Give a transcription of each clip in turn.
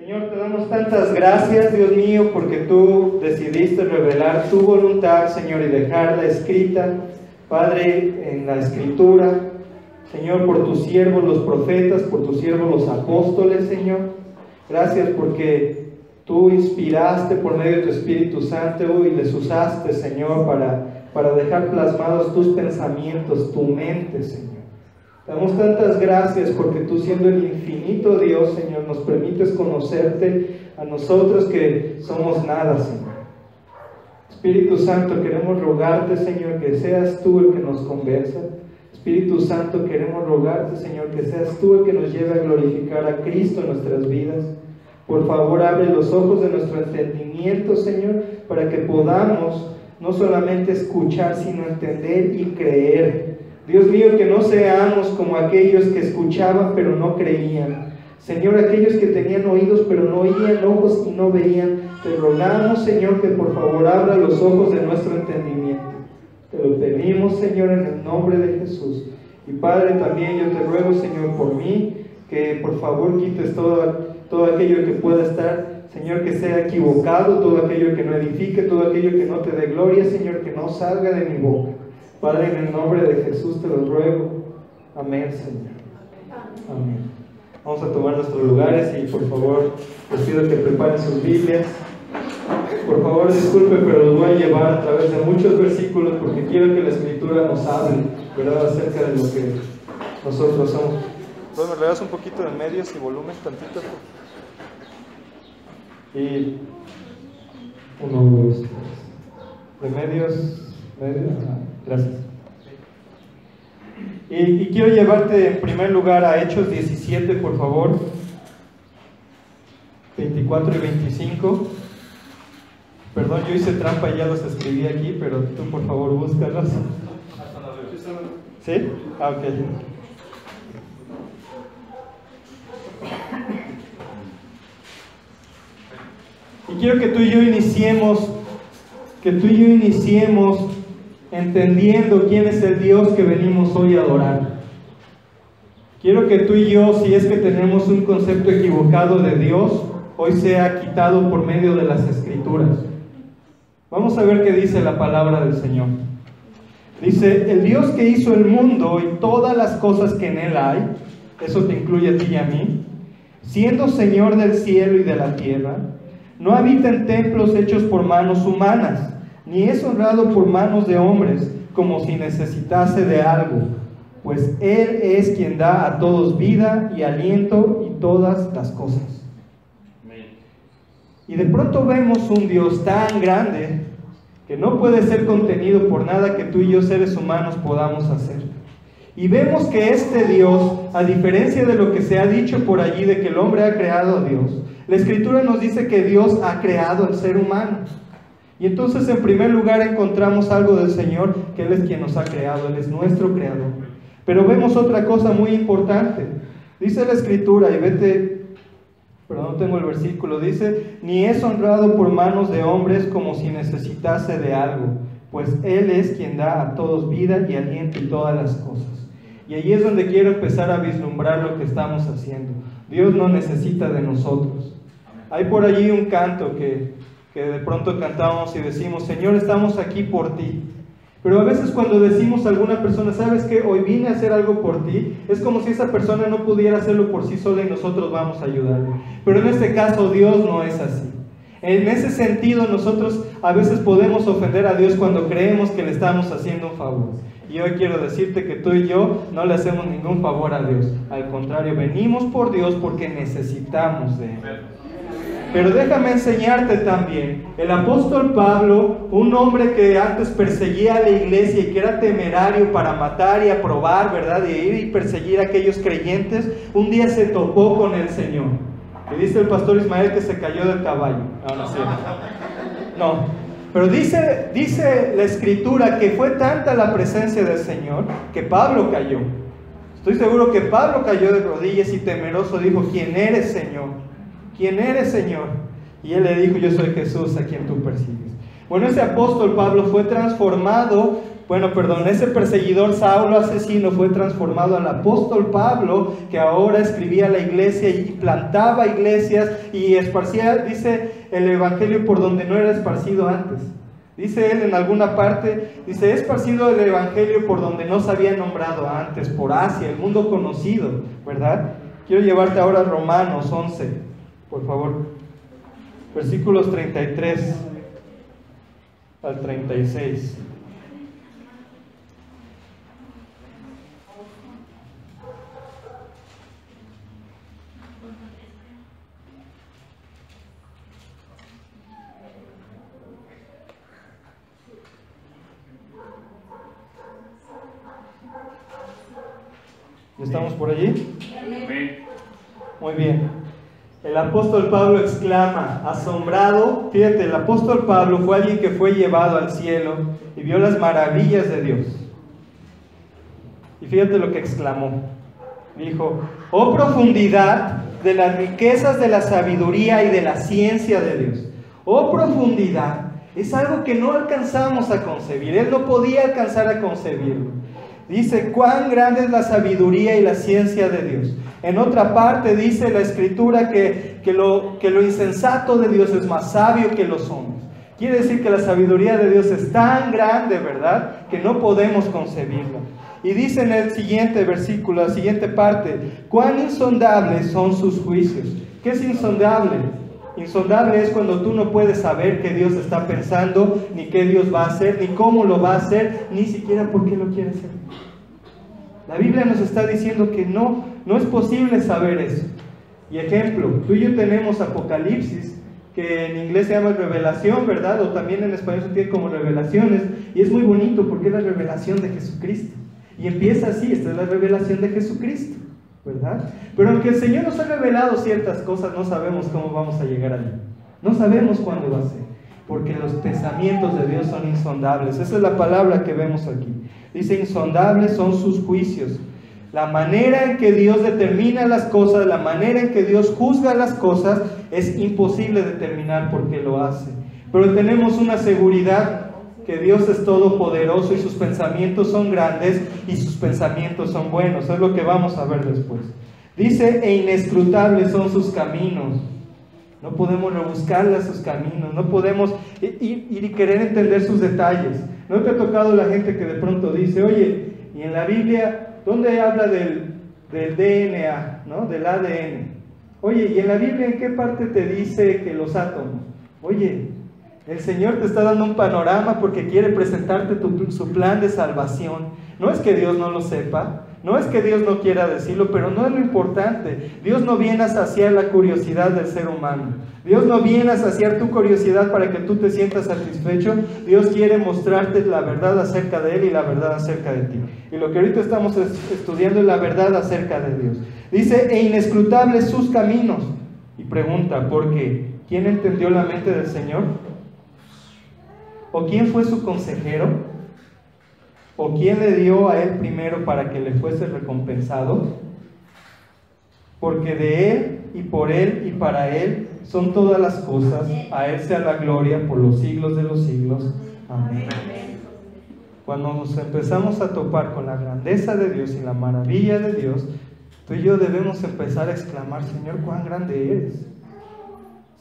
Señor, te damos tantas gracias, Dios mío, porque tú decidiste revelar tu voluntad, Señor, y dejarla escrita, Padre, en la Escritura. Señor, por tus siervos los profetas, por tus siervos los apóstoles, Señor. Gracias porque tú inspiraste por medio de tu Espíritu Santo y les usaste, Señor, para dejar plasmados tus pensamientos, tu mente, Señor. Te damos tantas gracias porque tú, siendo el infinito Dios, Señor, nos permites conocerte a nosotros que somos nada, Señor. Espíritu Santo, queremos rogarte, Señor, que seas tú el que nos convenza. Espíritu Santo, queremos rogarte, Señor, que seas tú el que nos lleve a glorificar a Cristo en nuestras vidas. Por favor, abre los ojos de nuestro entendimiento, Señor, para que podamos no solamente escuchar, sino entender y creer. Dios mío, que no seamos como aquellos que escuchaban pero no creían. Señor, aquellos que tenían oídos pero no oían, ojos y no veían. Te rogamos, Señor, que por favor abra los ojos de nuestro entendimiento. Te lo pedimos, Señor, en el nombre de Jesús. Y Padre, también yo te ruego, Señor, por mí, que por favor quites todo aquello que pueda estar, Señor, que sea equivocado, todo aquello que no edifique, todo aquello que no te dé gloria, Señor, que no salga de mi boca. Padre, en el nombre de Jesús te lo ruego. Amén, Señor. Amén. Vamos a tomar nuestros lugares y por favor les pido que preparen sus Biblias. Por favor, disculpe, pero los voy a llevar a través de muchos versículos porque quiero que la Escritura nos hable, ¿verdad?, acerca de lo que nosotros somos. Bueno, ¿me le das un poquito de medios y volumen, tantito? Y 1, 2, 3. De medios. Gracias. Y quiero llevarte en primer lugar a Hechos 17, por favor, 24 y 25. Perdón, yo hice trampa y ya los escribí aquí, pero tú por favor búscalos. ¿Sí? Ah, ok. Y quiero que tú y yo iniciemos entendiendo quién es el Dios que venimos hoy a adorar. Quiero que tú y yo, si es que tenemos un concepto equivocado de Dios, hoy sea quitado por medio de las Escrituras. Vamos a ver qué dice la palabra del Señor. Dice: el Dios que hizo el mundo y todas las cosas que en él hay, eso te incluye a ti y a mí, siendo Señor del cielo y de la tierra, no habita en templos hechos por manos humanas, ni es honrado por manos de hombres, como si necesitase de algo, pues Él es quien da a todos vida y aliento y todas las cosas. Y de pronto vemos un Dios tan grande que no puede ser contenido por nada que tú y yo, seres humanos, podamos hacer. Y vemos que este Dios, a diferencia de lo que se ha dicho por allí de que el hombre ha creado a Dios, la Escritura nos dice que Dios ha creado al ser humano. Y entonces, en primer lugar, encontramos algo del Señor, que Él es quien nos ha creado, Él es nuestro creador. Pero vemos otra cosa muy importante. Dice la Escritura, y no tengo el versículo, dice: ni es honrado por manos de hombres como si necesitase de algo, pues Él es quien da a todos vida y aliento y todas las cosas. Y allí es donde quiero empezar a vislumbrar lo que estamos haciendo. Dios no necesita de nosotros. Hay por allí un canto que de pronto cantamos y decimos: Señor, estamos aquí por ti. Pero a veces cuando decimos a alguna persona: ¿sabes qué? Hoy vine a hacer algo por ti, es como si esa persona no pudiera hacerlo por sí sola y nosotros vamos a ayudarle. Pero en este caso Dios no es así. En ese sentido, nosotros a veces podemos ofender a Dios cuando creemos que le estamos haciendo un favor. Y hoy quiero decirte que tú y yo no le hacemos ningún favor a Dios. Al contrario, venimos por Dios porque necesitamos de Él. Pero déjame enseñarte también, el apóstol Pablo, un hombre que antes perseguía a la iglesia y que era temerario para matar y aprobar, ¿verdad?, de ir y perseguir a aquellos creyentes, un día se topó con el Señor. Y dice el pastor Ismael que se cayó del caballo. No, pero dice la Escritura que fue tanta la presencia del Señor que Pablo cayó. Estoy seguro que Pablo cayó de rodillas y temeroso dijo: ¿quién eres, Señor? ¿Quién eres, Señor? Y él le dijo: yo soy Jesús a quien tú persigues. Bueno, ese apóstol Pablo fue transformado ese perseguidor Saulo asesino fue transformado al apóstol Pablo, que ahora escribía a la iglesia y plantaba iglesias y esparcía, dice, el evangelio por donde no era esparcido antes. Dice él en alguna parte, dice, he esparcido el evangelio por donde no se había nombrado antes, por Asia, el mundo conocido, ¿verdad? Quiero llevarte ahora a Romanos 11, por favor, versículos 33 al 36. ¿Estamos por allí? Muy bien. El apóstol Pablo exclama, asombrado. Fíjate, el apóstol Pablo fue alguien que fue llevado al cielo y vio las maravillas de Dios. Y fíjate lo que exclamó. Dijo, oh profundidad de las riquezas de la sabiduría y de la ciencia de Dios. Oh profundidad, es algo que no alcanzamos a concebir. Él no podía alcanzar a concebirlo. Dice, cuán grande es la sabiduría y la ciencia de Dios. En otra parte dice la Escritura que lo insensato de Dios es más sabio que los hombres. Quiere decir que la sabiduría de Dios es tan grande, ¿verdad?, que no podemos concebirla. Y dice en el siguiente versículo, la siguiente parte, cuán insondables son sus juicios. ¿Qué es insondable? Insondable es cuando tú no puedes saber qué Dios está pensando, ni qué Dios va a hacer, ni cómo lo va a hacer, ni siquiera por qué lo quiere hacer. La Biblia nos está diciendo que no es posible saber eso. Y ejemplo, tú y yo tenemos Apocalipsis, que en inglés se llama revelación, ¿verdad? O también en español se tiene como revelaciones, y es muy bonito porque es la revelación de Jesucristo. Y empieza así, esta es la revelación de Jesucristo, ¿verdad? Pero aunque el Señor nos ha revelado ciertas cosas, no sabemos cómo vamos a llegar allí. No sabemos cuándo va a ser, porque los pensamientos de Dios son insondables. Esa es la palabra que vemos aquí. Dice, insondables son sus juicios. La manera en que Dios determina las cosas, la manera en que Dios juzga las cosas, es imposible determinar por qué lo hace. Pero tenemos una seguridad, que Dios es todopoderoso y sus pensamientos son grandes y sus pensamientos son buenos. Es lo que vamos a ver después. Dice, e inescrutables son sus caminos. No podemos rebuscarle a sus caminos, no podemos ir y querer entender sus detalles. ¿No te ha tocado la gente que de pronto dice, oye, y en la Biblia, ¿dónde habla del DNA, ¿no? Del ADN? Oye, ¿y en la Biblia en qué parte te dice que los átomos? Oye, el Señor te está dando un panorama porque quiere presentarte su plan de salvación. No es que Dios no lo sepa, no es que Dios no quiera decirlo, pero no es lo importante. Dios no viene a saciar la curiosidad del ser humano. Dios no viene a saciar tu curiosidad para que tú te sientas satisfecho. Dios quiere mostrarte la verdad acerca de Él y la verdad acerca de ti. Y lo que ahorita estamos estudiando es la verdad acerca de Dios. Dice, e inescrutables sus caminos. Y pregunta, ¿por qué? ¿Quién entendió la mente del Señor? ¿O quién fue su consejero? ¿O quién le dio a Él primero para que le fuese recompensado? Porque de Él y por Él y para Él son todas las cosas. A Él sea la gloria por los siglos de los siglos. Amén. Cuando nos empezamos a topar con la grandeza de Dios y la maravilla de Dios, tú y yo debemos empezar a exclamar, Señor, cuán grande eres.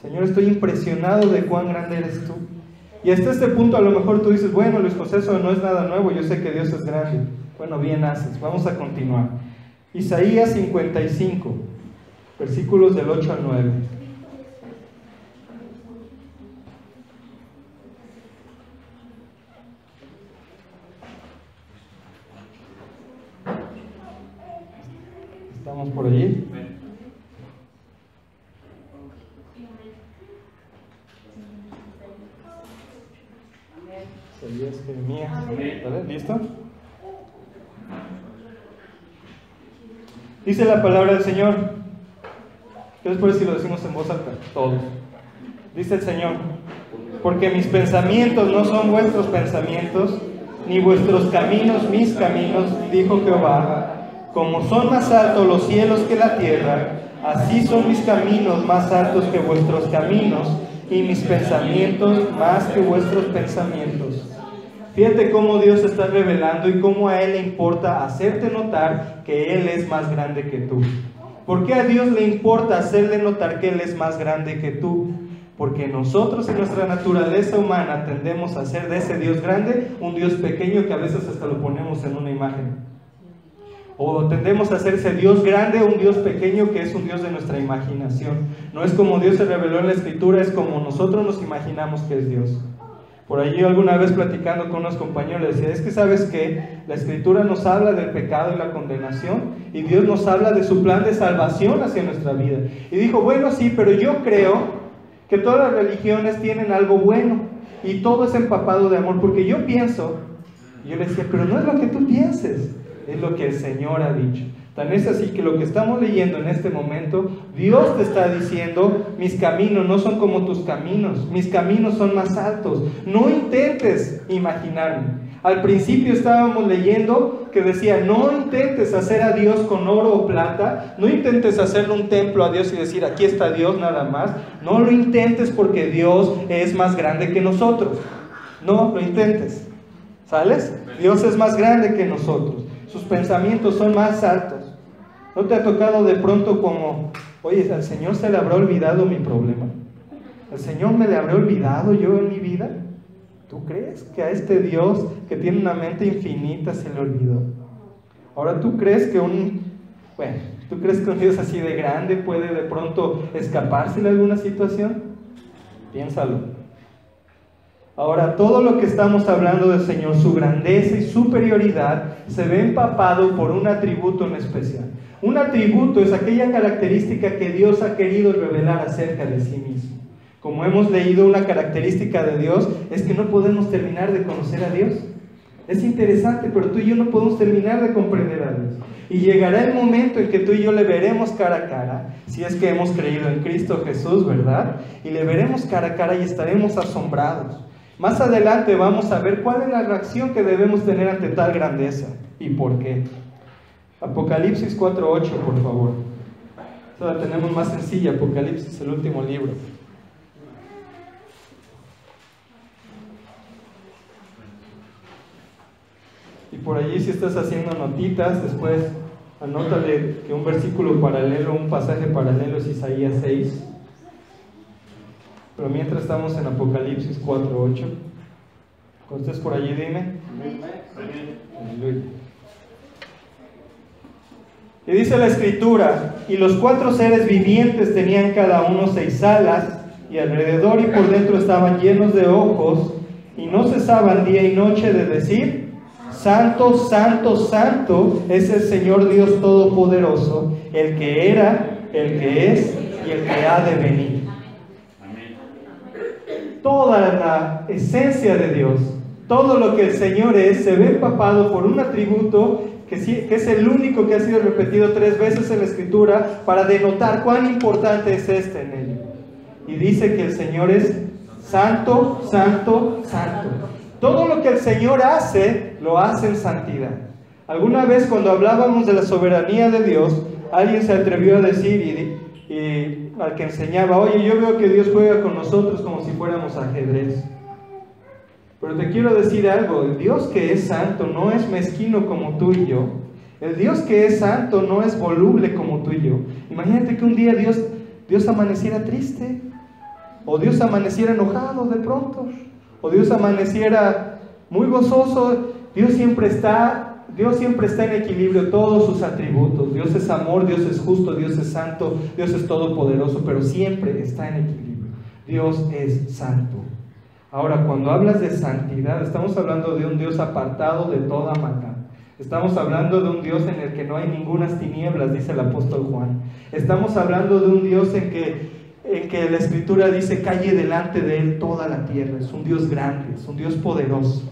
Señor, estoy impresionado de cuán grande eres tú. Y hasta este punto a lo mejor tú dices, bueno, Luis José, eso no es nada nuevo, yo sé que Dios es grande. Bueno, bien haces, vamos a continuar. Isaías 55, versículos del 8 al 9. ¿Estamos por allí? Isaías, Jeremías. ¿Listo? Dice la palabra del Señor. ¿Qué les parece si lo decimos en voz alta? Todos. Dice el Señor, porque mis pensamientos no son vuestros pensamientos, ni vuestros caminos mis caminos, dijo Jehová. Como son más altos los cielos que la tierra, así son mis caminos más altos que vuestros caminos, y mis pensamientos más que vuestros pensamientos. Fíjate cómo Dios se está revelando y cómo a Él le importa hacerte notar que Él es más grande que tú. ¿Por qué a Dios le importa hacerle notar que Él es más grande que tú? Porque nosotros en nuestra naturaleza humana tendemos a hacer de ese Dios grande un Dios pequeño que a veces hasta lo ponemos en una imagen. O tendemos a hacer ese Dios grande un Dios pequeño que es un Dios de nuestra imaginación. No es como Dios se reveló en la Escritura, es como nosotros nos imaginamos que es Dios. Por allí alguna vez platicando con unos compañeros les decía, es que ¿sabes qué? La Escritura nos habla del pecado y la condenación y Dios nos habla de su plan de salvación hacia nuestra vida. Y dijo, bueno, sí, pero yo creo que todas las religiones tienen algo bueno y todo es empapado de amor, porque yo pienso, y yo le decía, pero no es lo que tú pienses, es lo que el Señor ha dicho. Tan es así que lo que estamos leyendo en este momento, Dios te está diciendo, mis caminos no son como tus caminos, mis caminos son más altos. No intentes imaginarme. Al principio estábamos leyendo que decía, no intentes hacer a Dios con oro o plata, no intentes hacerle un templo a Dios y decir, aquí está Dios nada más. No lo intentes porque Dios es más grande que nosotros. No lo intentes. ¿Sales? Dios es más grande que nosotros. Sus pensamientos son más altos. ¿No te ha tocado de pronto como, oye, al Señor se le habrá olvidado mi problema? ¿Al Señor me le habré olvidado yo en mi vida? ¿Tú crees que a este Dios que tiene una mente infinita se le olvidó? Ahora, ¿tú crees que un Dios así de grande puede de pronto escaparse de alguna situación? Piénsalo. Ahora, todo lo que estamos hablando del Señor, su grandeza y superioridad, se ve empapado por un atributo en especial. Un atributo es aquella característica que Dios ha querido revelar acerca de sí mismo. Como hemos leído, una característica de Dios es que no podemos terminar de conocer a Dios. Es interesante, pero tú y yo no podemos terminar de comprender a Dios. Y llegará el momento en que tú y yo le veremos cara a cara, si es que hemos creído en Cristo Jesús, ¿verdad? Y le veremos cara a cara y estaremos asombrados. Más adelante vamos a ver cuál es la reacción que debemos tener ante tal grandeza y por qué. Apocalipsis 4:8, por favor. Esta la tenemos más sencilla, Apocalipsis, el último libro. Y por allí, si estás haciendo notitas, después anótale que un versículo paralelo, un pasaje paralelo es Isaías 6. Pero mientras estamos en Apocalipsis 4:8, cuando estés por allí, dime. Aleluya. Y dice la Escritura, y los 4 seres vivientes tenían cada uno 6 alas, y alrededor y por dentro estaban llenos de ojos, y no cesaban día y noche de decir, Santo, Santo, Santo es el Señor Dios Todopoderoso, el que era, el que es y el que ha de venir. Toda la esencia de Dios, todo lo que el Señor es, se ve empapado por un atributo que es el único que ha sido repetido 3 veces en la Escritura para denotar cuán importante es este en él. Y dice que el Señor es santo, santo, santo. Todo lo que el Señor hace, lo hace en santidad. Alguna vez cuando hablábamos de la soberanía de Dios, alguien se atrevió a decir y al que enseñaba, oye, yo veo que Dios juega con nosotros como si fuéramos ajedrez. Pero te quiero decir algo, el Dios que es santo no es mezquino como tú y yo. El Dios que es santo no es voluble como tú y yo. Imagínate que un día Dios amaneciera triste, o Dios amaneciera enojado de pronto, o Dios amaneciera muy gozoso. Dios siempre está en equilibrio, todos sus atributos. Dios es amor, Dios es justo, Dios es santo, Dios es todopoderoso, pero siempre está en equilibrio. Dios es santo. Ahora, cuando hablas de santidad, estamos hablando de un Dios apartado de toda maldad. Estamos hablando de un Dios en el que no hay ningunas tinieblas, dice el apóstol Juan. Estamos hablando de un Dios en que la Escritura dice, calle delante de Él toda la tierra. Es un Dios grande, es un Dios poderoso.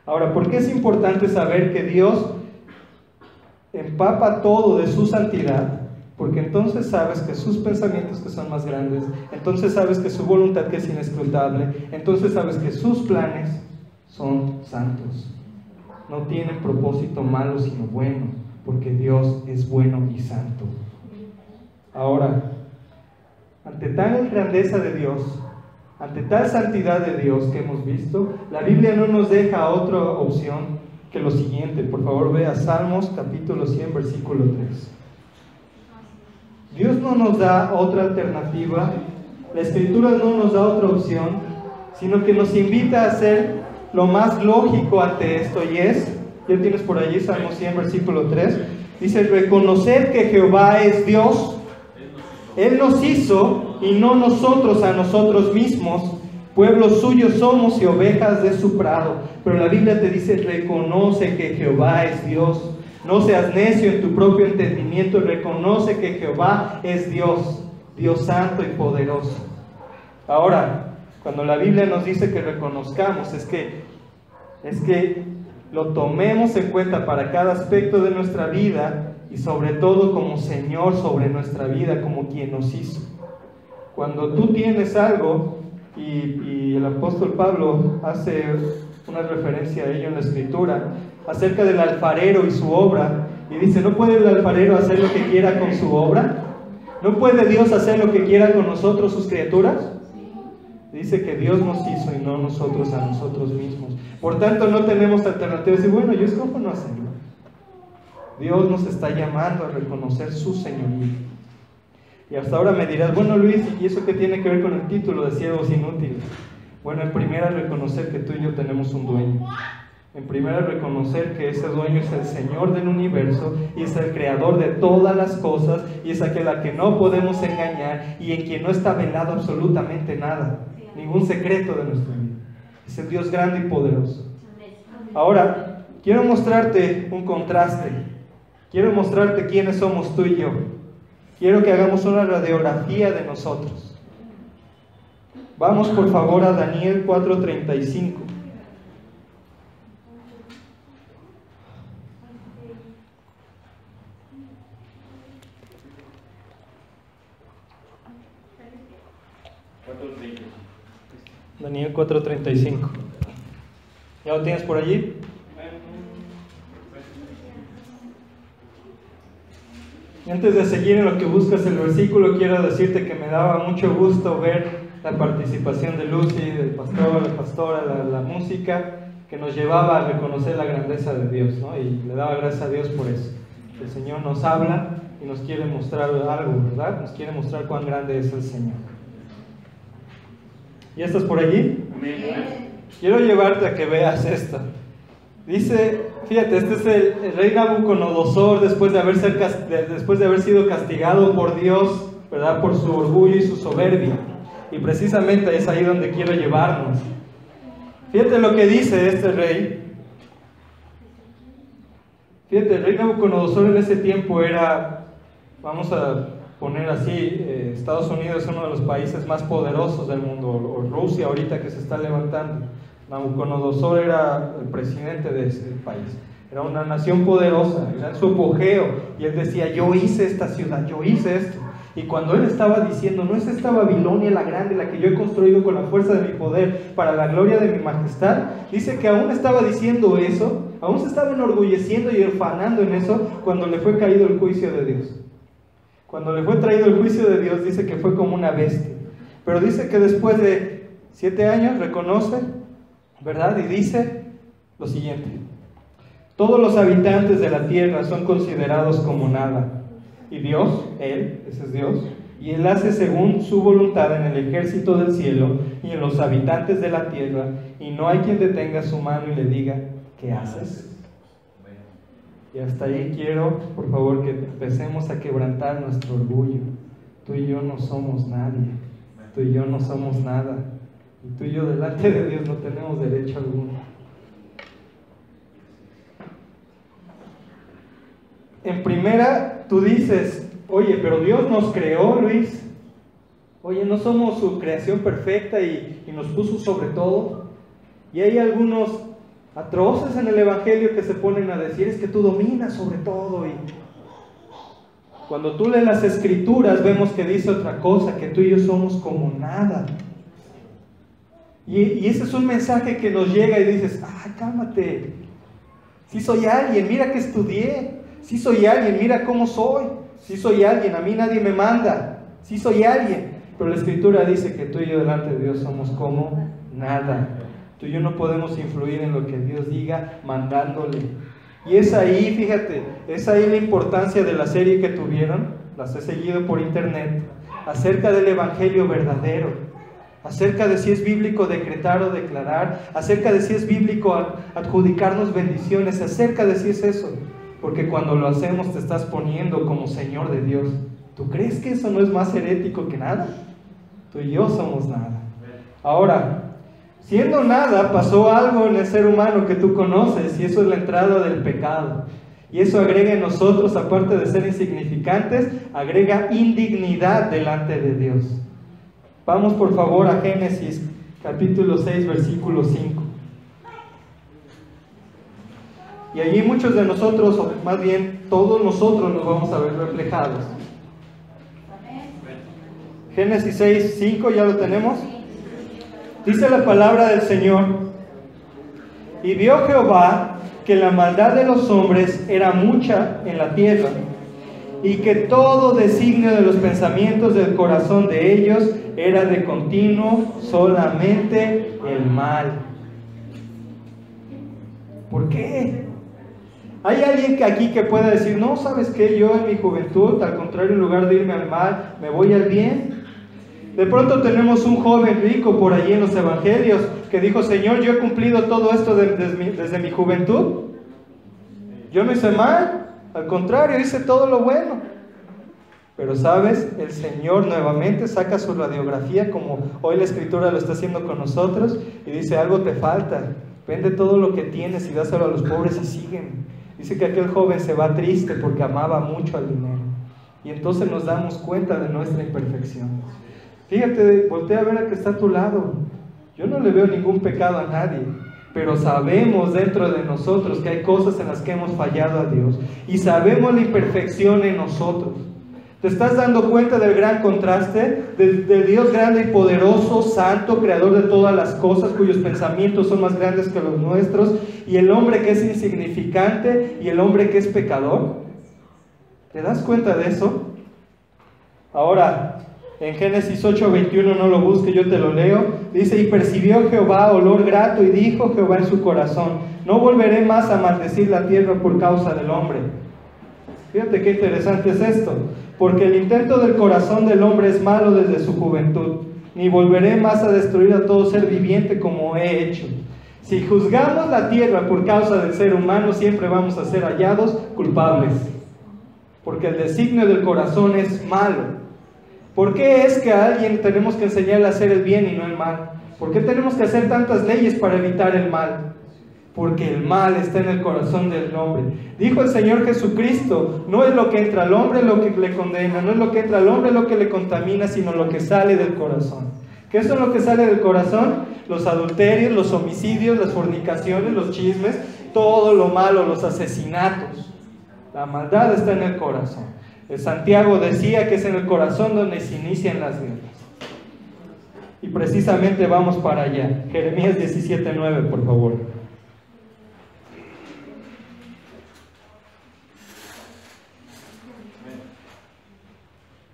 Ahora, ¿por qué es importante saber que Dios empapa todo de su santidad? Porque entonces sabes que sus pensamientos que son más grandes, entonces sabes que su voluntad que es inescrutable, entonces sabes que sus planes son santos. No tienen propósito malo sino bueno, porque Dios es bueno y santo. Ahora, ante tal grandeza de Dios, ante tal santidad de Dios que hemos visto, la Biblia no nos deja otra opción que lo siguiente. Por favor, vea Salmos capítulo 100, versículo 3. Dios no nos da otra alternativa, la Escritura no nos da otra opción, sino que nos invita a hacer lo más lógico ante esto, y es, ya tienes por allí Salmos 100, versículo 3, dice: reconocer que Jehová es Dios. Él nos hizo y no nosotros a nosotros mismos. Pueblo suyo somos y ovejas de su prado. Pero la Biblia te dice: reconoce que Jehová es Dios. No seas necio en tu propio entendimiento. Reconoce que Jehová es Dios, Dios santo y poderoso. Ahora, cuando la Biblia nos dice que reconozcamos, es que lo tomemos en cuenta para cada aspecto de nuestra vida, y sobre todo como Señor sobre nuestra vida, como quien nos hizo. Cuando tú tienes algo, y el apóstol Pablo hace una referencia a ello en la Escritura, acerca del alfarero y su obra, y dice: ¿no puede el alfarero hacer lo que quiera con su obra? ¿No puede Dios hacer lo que quiera con nosotros, sus criaturas? Dice que Dios nos hizo y no nosotros a nosotros mismos. Por tanto, no tenemos alternativa de decir: bueno, yo escojo no hacerlo. Dios nos está llamando a reconocer su señorío. Y hasta ahora me dirás: bueno, Luis, ¿y eso qué tiene que ver con el título de siervos inútiles? Bueno, en primera, reconocer que tú y yo tenemos un dueño. En primera, reconocer que ese dueño es el Señor del universo y es el creador de todas las cosas, y es aquel a que no podemos engañar y en quien no está velado absolutamente nada, ningún secreto de nuestra vida. Es el Dios grande y poderoso. Ahora, quiero mostrarte un contraste. Quiero mostrarte quiénes somos tú y yo. Quiero que hagamos una radiografía de nosotros. Vamos por favor a Daniel 4:35. Daniel 4:35. ¿Ya lo tienes por allí? Y antes de seguir en lo que buscas el versículo, quiero decirte que me daba mucho gusto ver la participación de Lucy, del pastor, la pastora, la música, que nos llevaba a reconocer la grandeza de Dios, ¿no? Y le daba gracias a Dios por eso. El Señor nos habla y nos quiere mostrar algo, ¿verdad? Nos quiere mostrar cuán grande es el Señor. ¿Ya estás por allí? Quiero llevarte a que veas esto. Dice, fíjate, este es el rey Nabucodonosor después de haber sido castigado por Dios, ¿verdad? Por su orgullo y su soberbia. Y precisamente es ahí donde quiero llevarnos. Fíjate lo que dice este rey. Fíjate, el rey Nabucodonosor en ese tiempo era, vamos a poner así, Estados Unidos es uno de los países más poderosos del mundo, o Rusia ahorita que se está levantando. Nabucodonosor era el presidente de ese país. Era una nación poderosa, era en su apogeo, y él decía: yo hice esta ciudad, yo hice esto. Y cuando él estaba diciendo: no es esta Babilonia la grande, la que yo he construido con la fuerza de mi poder para la gloria de mi majestad, dice que aún estaba diciendo eso, aún se estaba enorgulleciendo y ufanando en eso, cuando le fue caído el juicio de Dios. Cuando le fue traído el juicio de Dios, dice que fue como una bestia. Pero dice que después de 7 años reconoce, ¿verdad? Y dice lo siguiente: todos los habitantes de la tierra son considerados como nada. Y Dios, Él, ese es Dios, y Él hace según su voluntad en el ejército del cielo y en los habitantes de la tierra, y no hay quien detenga su mano y le diga: ¿qué haces? Y hasta ahí quiero, por favor, que empecemos a quebrantar nuestro orgullo. Tú y yo no somos nadie, tú y yo no somos nada, y tú y yo delante de Dios no tenemos derecho alguno. En primera, tú dices: oye, pero Dios nos creó, Luis. Oye, ¿no somos su creación perfecta y nos puso sobre todo? Y hay algunos atroces en el Evangelio que se ponen a decir: es que tú dominas sobre todo. Y cuando tú lees las Escrituras, vemos que dice otra cosa, que tú y yo somos como nada. Y ese es un mensaje que nos llega y dices: cálmate. Si soy alguien, mira que estudié. Si soy alguien, mira cómo soy. Si soy alguien, a mí nadie me manda. Si soy alguien. Pero la Escritura dice que tú y yo delante de Dios somos como nada. Tú y yo no podemos influir en lo que Dios diga mandándole. Y es ahí, fíjate, es ahí la importancia de la serie que tuvieron, las he seguido por internet, acerca del Evangelio verdadero, acerca de si es bíblico decretar o declarar, acerca de si es bíblico adjudicarnos bendiciones, acerca de si es eso. Porque cuando lo hacemos te estás poniendo como Señor de Dios. ¿Tú crees que eso no es más herético que nada? Tú y yo somos nada. Ahora, siendo nada, pasó algo en el ser humano que tú conoces, y eso es la entrada del pecado. Y eso agrega en nosotros, aparte de ser insignificantes, agrega indignidad delante de Dios. Vamos por favor a Génesis capítulo 6, versículo 5. Y allí muchos de nosotros, o más bien todos nosotros, nos vamos a ver reflejados. Génesis 6, 5, ¿ya lo tenemos? Dice la palabra del Señor: y vio Jehová que la maldad de los hombres era mucha en la tierra, y que todo designio de los pensamientos del corazón de ellos era de continuo solamente el mal. ¿Por qué? ¿Hay alguien que aquí que pueda decir, no, sabes qué, yo en mi juventud, al contrario, en lugar de irme al mal, me voy al bien? De pronto tenemos un joven rico por allí en los evangelios que dijo, Señor, yo he cumplido todo esto desde mi juventud. Yo no hice mal, al contrario, hice todo lo bueno. Pero sabes, el Señor nuevamente saca su radiografía, como hoy la Escritura lo está haciendo con nosotros, y dice, algo te falta, vende todo lo que tienes y dáselo a los pobres y sígueme. Dice que aquel joven se va triste porque amaba mucho al dinero. Y entonces nos damos cuenta de nuestra imperfección. Fíjate, voltea a ver al que está a tu lado. Yo no le veo ningún pecado a nadie, pero sabemos dentro de nosotros que hay cosas en las que hemos fallado a Dios, y sabemos la imperfección en nosotros. ¿Te estás dando cuenta del gran contraste? Del Dios grande y poderoso, santo, creador de todas las cosas, cuyos pensamientos son más grandes que los nuestros, y el hombre que es insignificante y el hombre que es pecador. ¿Te das cuenta de eso? Ahora, en Génesis 8:21, no lo busque, yo te lo leo. Dice, y percibió Jehová olor grato, y dijo Jehová en su corazón, no volveré más a maldecir la tierra por causa del hombre. Fíjate qué interesante es esto. Porque el intento del corazón del hombre es malo desde su juventud, ni volveré más a destruir a todo ser viviente como he hecho. Si juzgamos la tierra por causa del ser humano, siempre vamos a ser hallados culpables. Porque el designio del corazón es malo. ¿Por qué es que a alguien tenemos que enseñarle a hacer el bien y no el mal? ¿Por qué tenemos que hacer tantas leyes para evitar el mal? Porque el mal está en el corazón del hombre. Dijo el Señor Jesucristo, no es lo que entra al hombre lo que le condena, no es lo que entra al hombre lo que le contamina, sino lo que sale del corazón. ¿Qué es lo que sale del corazón? Los adulterios, los homicidios, las fornicaciones, los chismes, todo lo malo, los asesinatos. La maldad está en el corazón. Santiago decía que es en el corazón donde se inician las guerras. Y precisamente vamos para allá. Jeremías 17:9, por favor.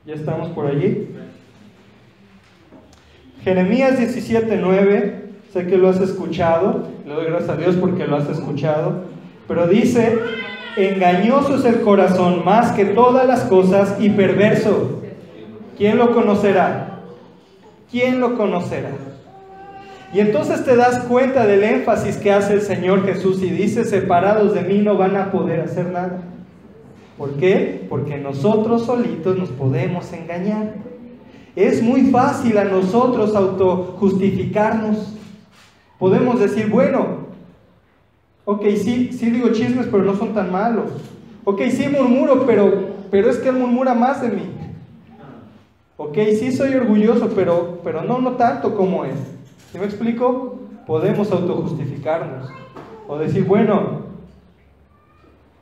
¿Ya estamos por allí? Jeremías 17:9, sé que lo has escuchado, le doy gracias a Dios porque lo has escuchado, pero dice, engañoso es el corazón más que todas las cosas y perverso. ¿Quién lo conocerá? ¿Quién lo conocerá? Y entonces te das cuenta del énfasis que hace el Señor Jesús y dice, separados de mí no van a poder hacer nada. ¿Por qué? Porque nosotros solitos nos podemos engañar. Es muy fácil a nosotros autojustificarnos. Podemos decir, bueno, ok, sí digo chismes, pero no son tan malos. Ok, sí murmuro, pero es que él murmura más de mí. Ok, sí soy orgulloso, pero no tanto como él. ¿Sí me explico? Podemos autojustificarnos. O decir, bueno,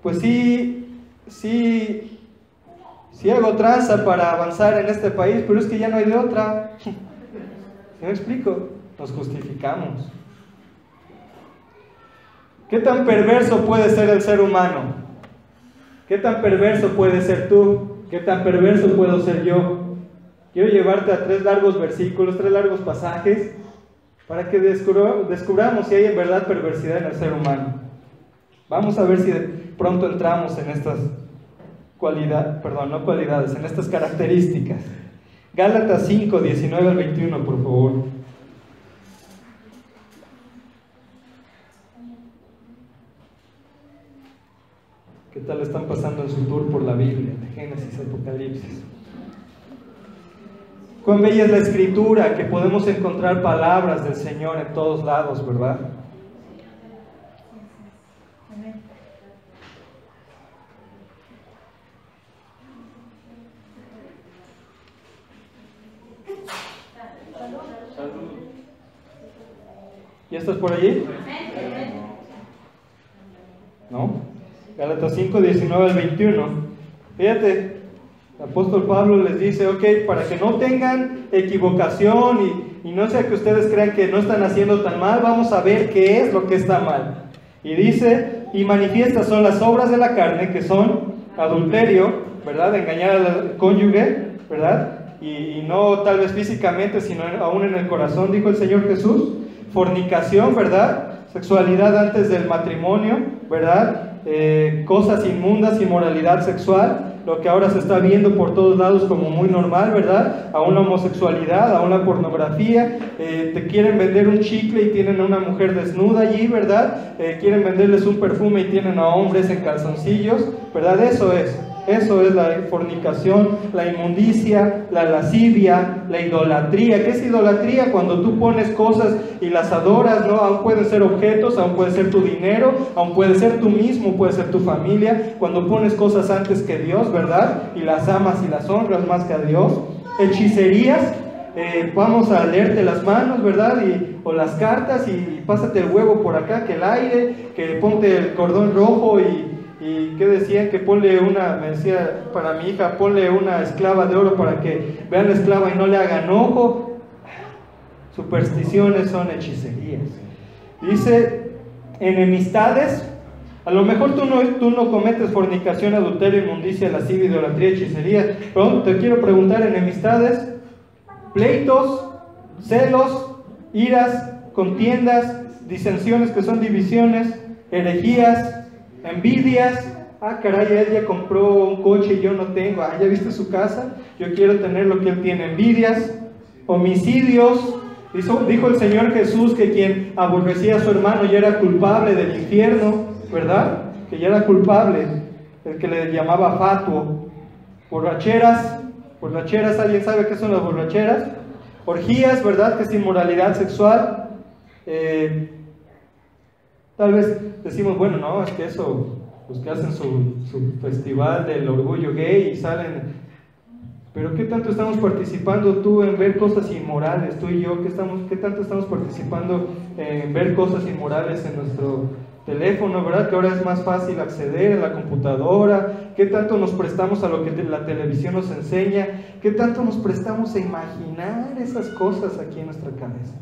pues sí hago tranza para avanzar en este país, pero es que ya no hay de otra. ¿Sí me explico? Nos justificamos. ¿Qué tan perverso puede ser el ser humano? ¿Qué tan perverso puedes ser tú? ¿Qué tan perverso puedo ser yo? Quiero llevarte a 3 largos versículos, 3 largos pasajes, para que descubramos si hay en verdad perversidad en el ser humano. Vamos a ver si de pronto entramos en estas en estas características. Gálatas 5, 19 al 21, por favor. ¿Qué tal están pasando en su tour por la Biblia, de Génesis, Apocalipsis? Cuán bella es la Escritura, que podemos encontrar palabras del Señor en todos lados, ¿verdad? ¿Ya estás por allí? ¿No? Gálatas 5, 19 al 21. Fíjate, el apóstol Pablo les dice, ok, para que no tengan equivocación y no sea que ustedes crean que no están haciendo tan mal, vamos a ver qué es lo que está mal. Y dice, y manifiestas son las obras de la carne, que son adulterio, ¿verdad? Engañar al cónyuge, ¿verdad? Y no tal vez físicamente, sino aún en el corazón, dijo el Señor Jesús. Fornicación, ¿verdad? Sexualidad antes del matrimonio, ¿verdad? Cosas inmundas, inmoralidad sexual, lo que ahora se está viendo por todos lados como muy normal, ¿verdad? Aún la homosexualidad, aún la pornografía, te quieren vender un chicle y tienen a una mujer desnuda allí, ¿verdad? Quieren venderles un perfume y tienen a hombres en calzoncillos, ¿verdad? Eso es la fornicación, la inmundicia, la lascivia, la idolatría. ¿Qué es idolatría? Cuando tú pones cosas y las adoras, ¿no? Aún pueden ser objetos, aún puede ser tu dinero, aún puede ser tú mismo, puede ser tu familia. Cuando pones cosas antes que Dios, ¿verdad? Y las amas y las honras más que a Dios. Hechicerías, vamos a leerte las manos, ¿verdad? O las cartas y pásate el huevo por acá, que el aire, que ponte el cordón rojo y ¿qué decían? Que me decía para mi hija, ponle una esclava de oro para que vean la esclava y no le hagan ojo. Supersticiones son hechicerías. Dice, enemistades. A lo mejor tú no cometes fornicación, adulterio, inmundicia, lascivia, idolatría, hechicería. Pero te quiero preguntar, enemistades, pleitos, celos, iras, contiendas, disensiones que son divisiones, herejías, envidias. Caray, ella compró un coche y yo no tengo. ¿Ya viste su casa? Yo quiero tener lo que él tiene. Envidias, homicidios. Dijo el Señor Jesús que quien aborrecía a su hermano ya era culpable del infierno, ¿verdad? Que ya era culpable, el que le llamaba fatuo. Borracheras, ¿alguien sabe qué son las borracheras? Orgías, ¿verdad? Que es inmoralidad sexual. Tal vez decimos, bueno, no, es que eso, los que hacen su festival del orgullo gay y salen, pero ¿qué tanto estamos participando tú en ver cosas inmorales, tú y yo? ¿Qué tanto estamos participando en ver cosas inmorales en nuestro teléfono, verdad? Que ahora es más fácil acceder en la computadora. ¿Qué tanto nos prestamos a lo que la televisión nos enseña? ¿Qué tanto nos prestamos a imaginar esas cosas aquí en nuestra cabeza?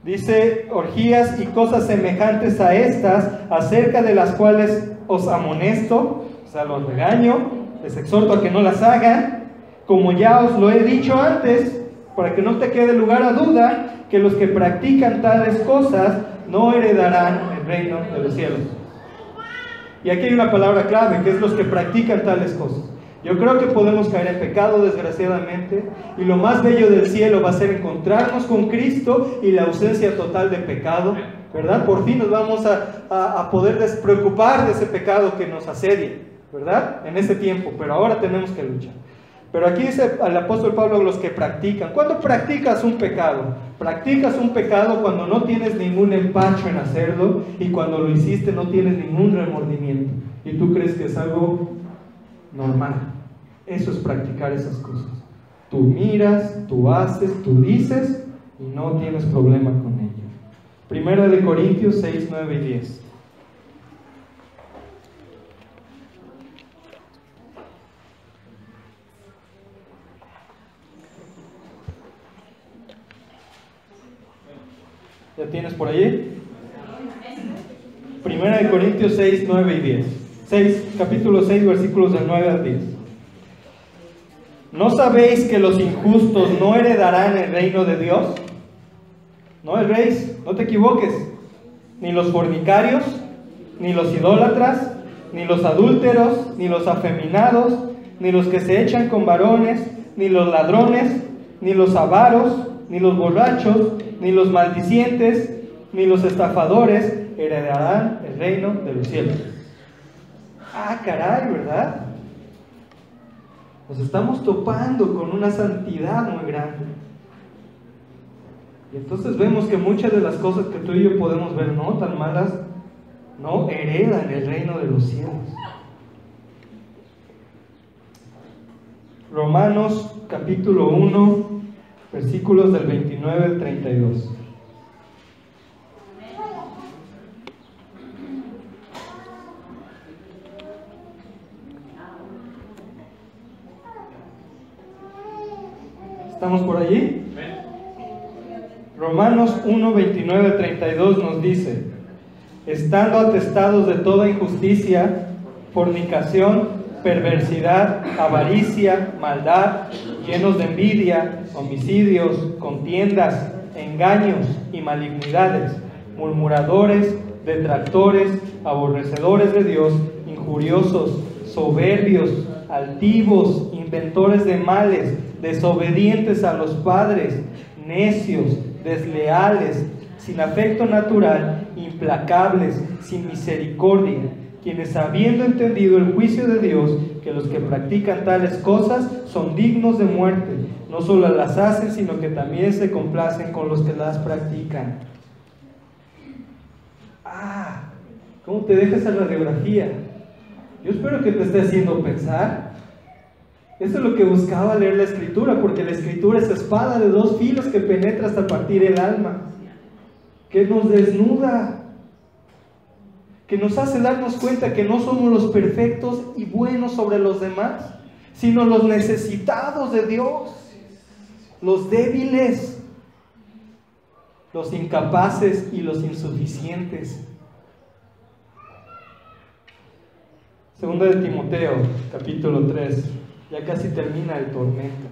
Dice, orgías y cosas semejantes a estas, acerca de las cuales os amonesto, o sea, los regaño, les exhorto a que no las hagan, como ya os lo he dicho antes, para que no te quede lugar a duda, que los que practican tales cosas no heredarán el reino de los cielos. Y aquí hay una palabra clave, que es los que practican tales cosas. Yo creo que podemos caer en pecado, desgraciadamente, y lo más bello del cielo va a ser encontrarnos con Cristo y la ausencia total de pecado, ¿verdad? Por fin nos vamos a poder despreocupar de ese pecado que nos asedia, ¿verdad? En ese tiempo, pero ahora tenemos que luchar. Pero aquí dice el apóstol Pablo, los que practican. ¿Cuándo practicas un pecado? Practicas un pecado cuando no tienes ningún empacho en hacerlo y cuando lo hiciste no tienes ningún remordimiento y tú crees que es algo normal. Eso es practicar esas cosas. Tú miras, tú haces, tú dices y no tienes problema con ello. Primera de Corintios 6, 9 y 10. ¿Ya tienes por allí? Primera de Corintios 6, 9 y 10. Capítulo 6, versículos del 9 al 10. ¿No sabéis que los injustos no heredarán el reino de Dios? No erréis, no te equivoques. Ni los fornicarios, ni los idólatras, ni los adúlteros, ni los afeminados, ni los que se echan con varones, ni los ladrones, ni los avaros, ni los borrachos, ni los maldicientes, ni los estafadores heredarán el reino de los cielos. Ah, caray, ¿verdad? Nos estamos topando con una santidad muy grande. Y entonces vemos que muchas de las cosas que tú y yo podemos ver no tan malas, no heredan el reino de los cielos. Romanos capítulo 1, versículos del 29 al 32. ¿Estamos por allí? Romanos 1, 29 al 32 nos dice: estando atestados de toda injusticia, fornicación, perversidad, avaricia, maldad, llenos de envidia, homicidios, contiendas, engaños y malignidades, murmuradores, detractores, aborrecedores de Dios, injuriosos, soberbios, altivos, inventores de males, desobedientes a los padres, necios, desleales, sin afecto natural, implacables, sin misericordia, quienes habiendo entendido el juicio de Dios, que los que practican tales cosas son dignos de muerte, no solo las hacen, sino que también se complacen con los que las practican. Ah, ¿cómo te deja esa radiografía? Yo espero que te esté haciendo pensar. Eso es lo que buscaba leer la Escritura, porque la Escritura es espada de dos filos que penetra hasta partir el alma, que nos desnuda, que nos hace darnos cuenta que no somos los perfectos y buenos sobre los demás, sino los necesitados de Dios, los débiles, los incapaces y los insuficientes. Segunda de Timoteo, capítulo 3. Ya casi termina el tormento.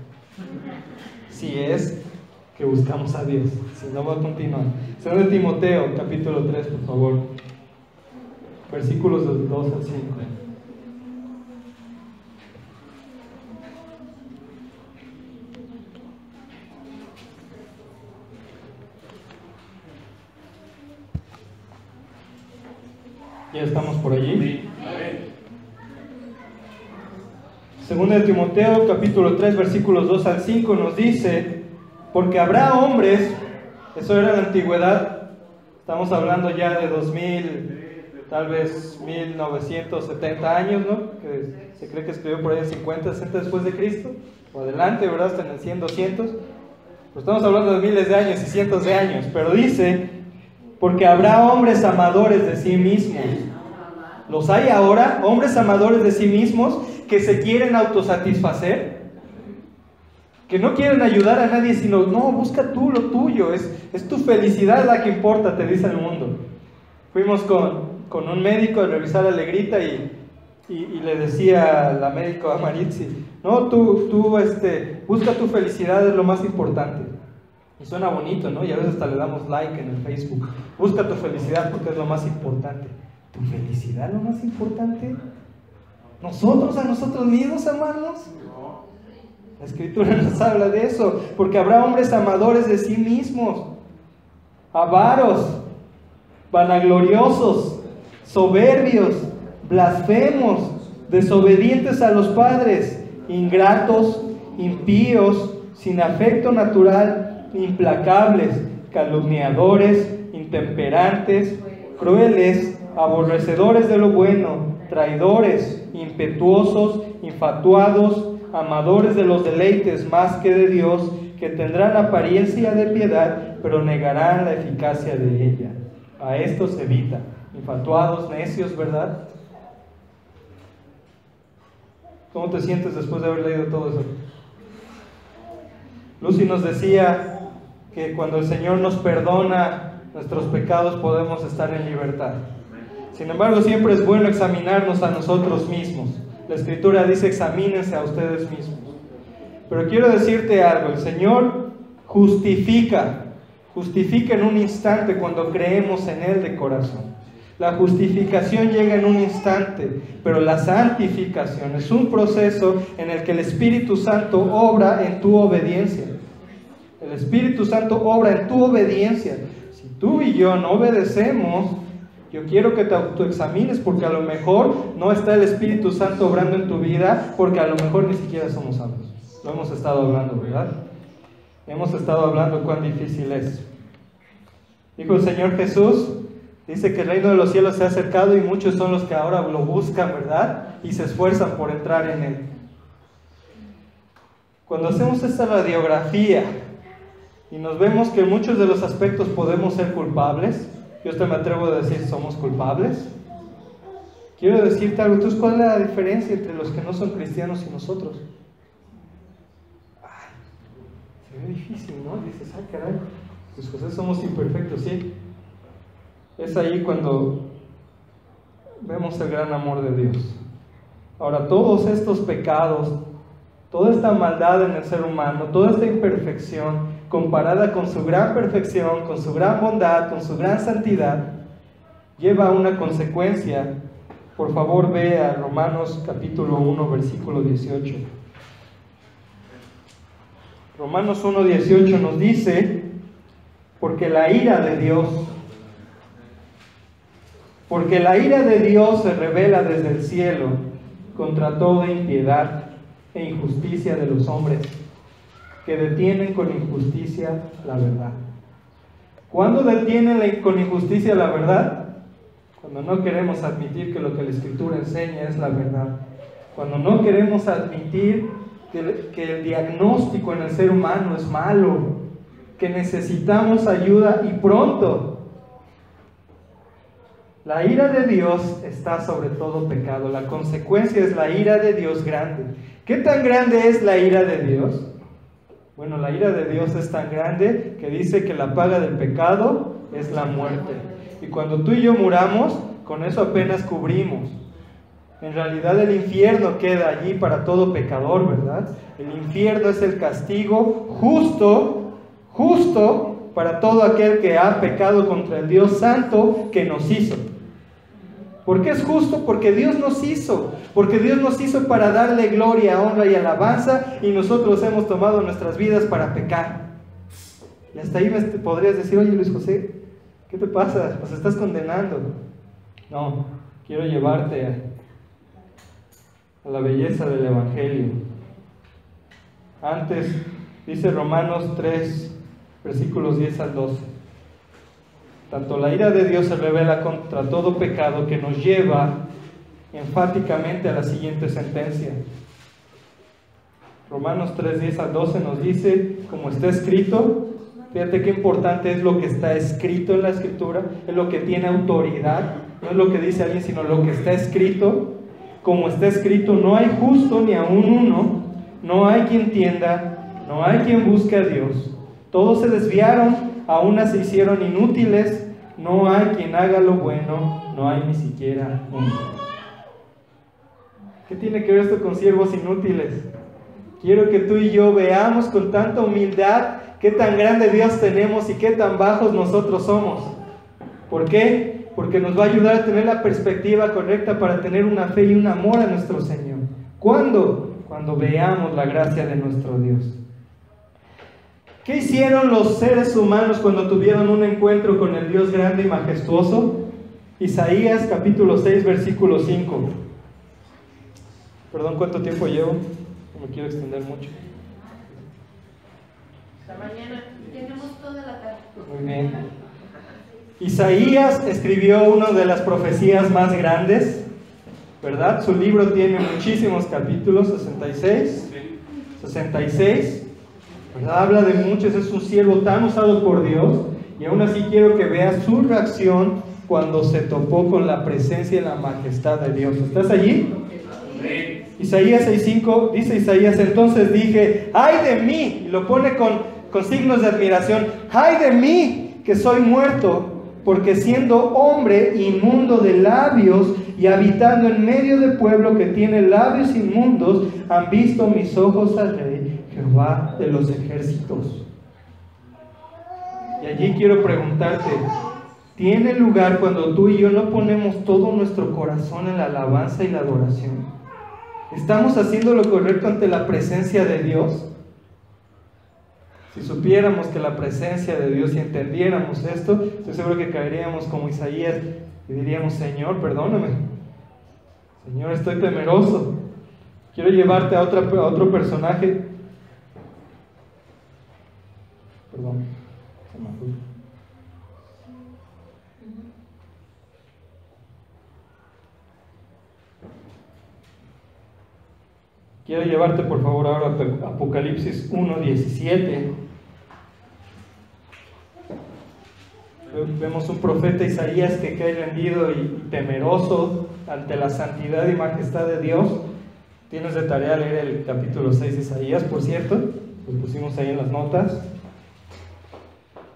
Si es que buscamos a Dios. Si no, va a continuar. Segunda de Timoteo, capítulo 3, por favor. Versículos del 2 al 5. ¿Ya estamos por allí? Segunda de Timoteo, capítulo 3, versículos 2 al 5 nos dice: porque habrá hombres, eso era en la antigüedad, estamos hablando ya de 2000, tal vez 1970 años, ¿no? Que se cree que escribió por ahí en 50, 60 después de Cristo, o adelante, ¿verdad? Hasta en el 100, 200. Pues estamos hablando de miles de años y cientos de años, pero dice: porque habrá hombres amadores de sí mismos. ¿Los hay ahora? Hombres amadores de sí mismos que se quieren autosatisfacer, que no quieren ayudar a nadie, sino, no, busca tú lo tuyo, es tu felicidad la que importa, te dice el mundo. Fuimos con un médico a revisar a Alegrita y le decía la médico a Maritzi: no, tú busca tu felicidad, es lo más importante. Y suena bonito, ¿no? Y a veces hasta le damos like en el Facebook. Busca tu felicidad porque es lo más importante. ¿Tu felicidad es lo más importante? ¿Nosotros a nosotros mismos, hermanos? La Escritura nos habla de eso. Porque habrá hombres amadores de sí mismos, avaros, vanagloriosos, soberbios, blasfemos, desobedientes a los padres, ingratos, impíos, sin afecto natural, implacables, calumniadores, intemperantes, crueles, aborrecedores de lo bueno, traidores, impetuosos, infatuados, amadores de los deleites más que de Dios, que tendrán apariencia de piedad, pero negarán la eficacia de ella. A estos evita. Infatuados, necios, ¿verdad? ¿Cómo te sientes después de haber leído todo eso? Lucy nos decía que cuando el Señor nos perdona nuestros pecados podemos estar en libertad. Sin embargo, siempre es bueno examinarnos a nosotros mismos. La Escritura dice: examínense a ustedes mismos. Pero quiero decirte algo, el Señor justifica en un instante cuando creemos en Él de corazón. La justificación llega en un instante, pero la santificación es un proceso en el que el Espíritu Santo obra en tu obediencia. El Espíritu Santo obra en tu obediencia. Si tú y yo no obedecemos, yo quiero que te autoexamines, porque a lo mejor no está el Espíritu Santo obrando en tu vida, porque a lo mejor ni siquiera somos salvos. Lo hemos estado hablando, ¿verdad? Hemos estado hablando cuán difícil es. Dijo el Señor Jesús, dice que el reino de los cielos se ha acercado y muchos son los que ahora lo buscan, ¿verdad? Y se esfuerzan por entrar en él. Cuando hacemos esta radiografía y nos vemos que en muchos de los aspectos podemos ser culpables, yo hasta me atrevo a decir somos culpables. Quiero decirte algo, ¿tú sabes cuál es la diferencia entre los que no son cristianos y nosotros? Ay, se ve difícil, ¿no? Dices, ay caray, pues José somos imperfectos, sí. Es ahí cuando vemos el gran amor de Dios. Ahora, todos estos pecados, toda esta maldad en el ser humano, toda esta imperfección, comparada con su gran perfección, con su gran bondad, con su gran santidad, lleva a una consecuencia. Por favor, ve a Romanos capítulo 1, versículo 18. Romanos 1, 18 nos dice, porque la ira de Dios se revela desde el cielo contra toda impiedad e injusticia de los hombres, que detienen con injusticia la verdad. ¿Cuándo detienen con injusticia la verdad? Cuando no queremos admitir que lo que la Escritura enseña es la verdad. Cuando no queremos admitir que el diagnóstico en el ser humano es malo, que necesitamos ayuda y pronto. La ira de Dios está sobre todo pecado. La consecuencia es la ira de Dios grande. ¿Qué tan grande es la ira de Dios? Bueno, la ira de Dios es tan grande que dice que la paga del pecado es la muerte. Y cuando tú y yo muramos, con eso apenas cubrimos. En realidad el infierno queda allí para todo pecador, ¿verdad? El infierno es el castigo justo para todo aquel que ha pecado contra el Dios santo que nos hizo. ¿Por qué es justo? Porque Dios nos hizo. Porque Dios nos hizo para darle gloria, honra y alabanza, y nosotros hemos tomado nuestras vidas para pecar. Y hasta ahí me podrías decir, oye Luis José, ¿qué te pasa? Nos estás condenando. No, quiero llevarte a la belleza del Evangelio. Antes, dice Romanos 3, versículos 10 al 12. Tanto la ira de Dios se revela contra todo pecado, que nos lleva enfáticamente a la siguiente sentencia. Romanos 3, 10 al 12 nos dice, como está escrito. Fíjate qué importante es lo que está escrito en la Escritura, es lo que tiene autoridad, no es lo que dice alguien, sino lo que está escrito. Como está escrito, no hay justo ni aun uno, no hay quien entienda, no hay quien busque a Dios. Todos se desviaron, a una se hicieron inútiles, no hay quien haga lo bueno, no hay ni siquiera uno. ¿Qué tiene que ver esto con siervos inútiles? Quiero que tú y yo veamos con tanta humildad qué tan grande Dios tenemos y qué tan bajos nosotros somos. ¿Por qué? Porque nos va a ayudar a tener la perspectiva correcta para tener una fe y un amor a nuestro Señor. ¿Cuándo? Cuando veamos la gracia de nuestro Dios. ¿Qué hicieron los seres humanos cuando tuvieron un encuentro con el Dios grande y majestuoso? Isaías capítulo 6, versículo 5. Perdón, ¿cuánto tiempo llevo? No me quiero extender mucho. Hasta mañana. Tenemos toda la tarde. Muy bien. Isaías escribió una de las profecías más grandes, ¿verdad? Su libro tiene muchísimos capítulos, 66, ¿verdad? Habla de muchos, es un siervo tan usado por Dios, y aún así quiero que veas su reacción cuando se topó con la presencia y la majestad de Dios. ¿Estás allí? Isaías 6:5, dice Isaías, entonces dije, ¡ay de mí! Y lo pone con signos de admiración, ¡ay de mí, que soy muerto! Porque siendo hombre inmundo de labios y habitando en medio de pueblo que tiene labios inmundos, han visto mis ojos al Rey, Jehová de los ejércitos. Y allí quiero preguntarte, ¿tiene lugar cuando tú y yo no ponemos todo nuestro corazón en la alabanza y la adoración? ¿Estamos haciendo lo correcto ante la presencia de Dios? Si supiéramos que la presencia de Dios y entendiéramos esto, estoy seguro que caeríamos como Isaías y diríamos: Señor, perdóname. Señor, estoy temeroso. Quiero llevarte a otro personaje. Perdón, se me fue. Quiero llevarte por favor ahora a Apocalipsis 1:17. Vemos un profeta Isaías que cae rendido y temeroso ante la santidad y majestad de Dios. Tienes de tarea leer el capítulo 6 de Isaías, por cierto, lo pusimos ahí en las notas.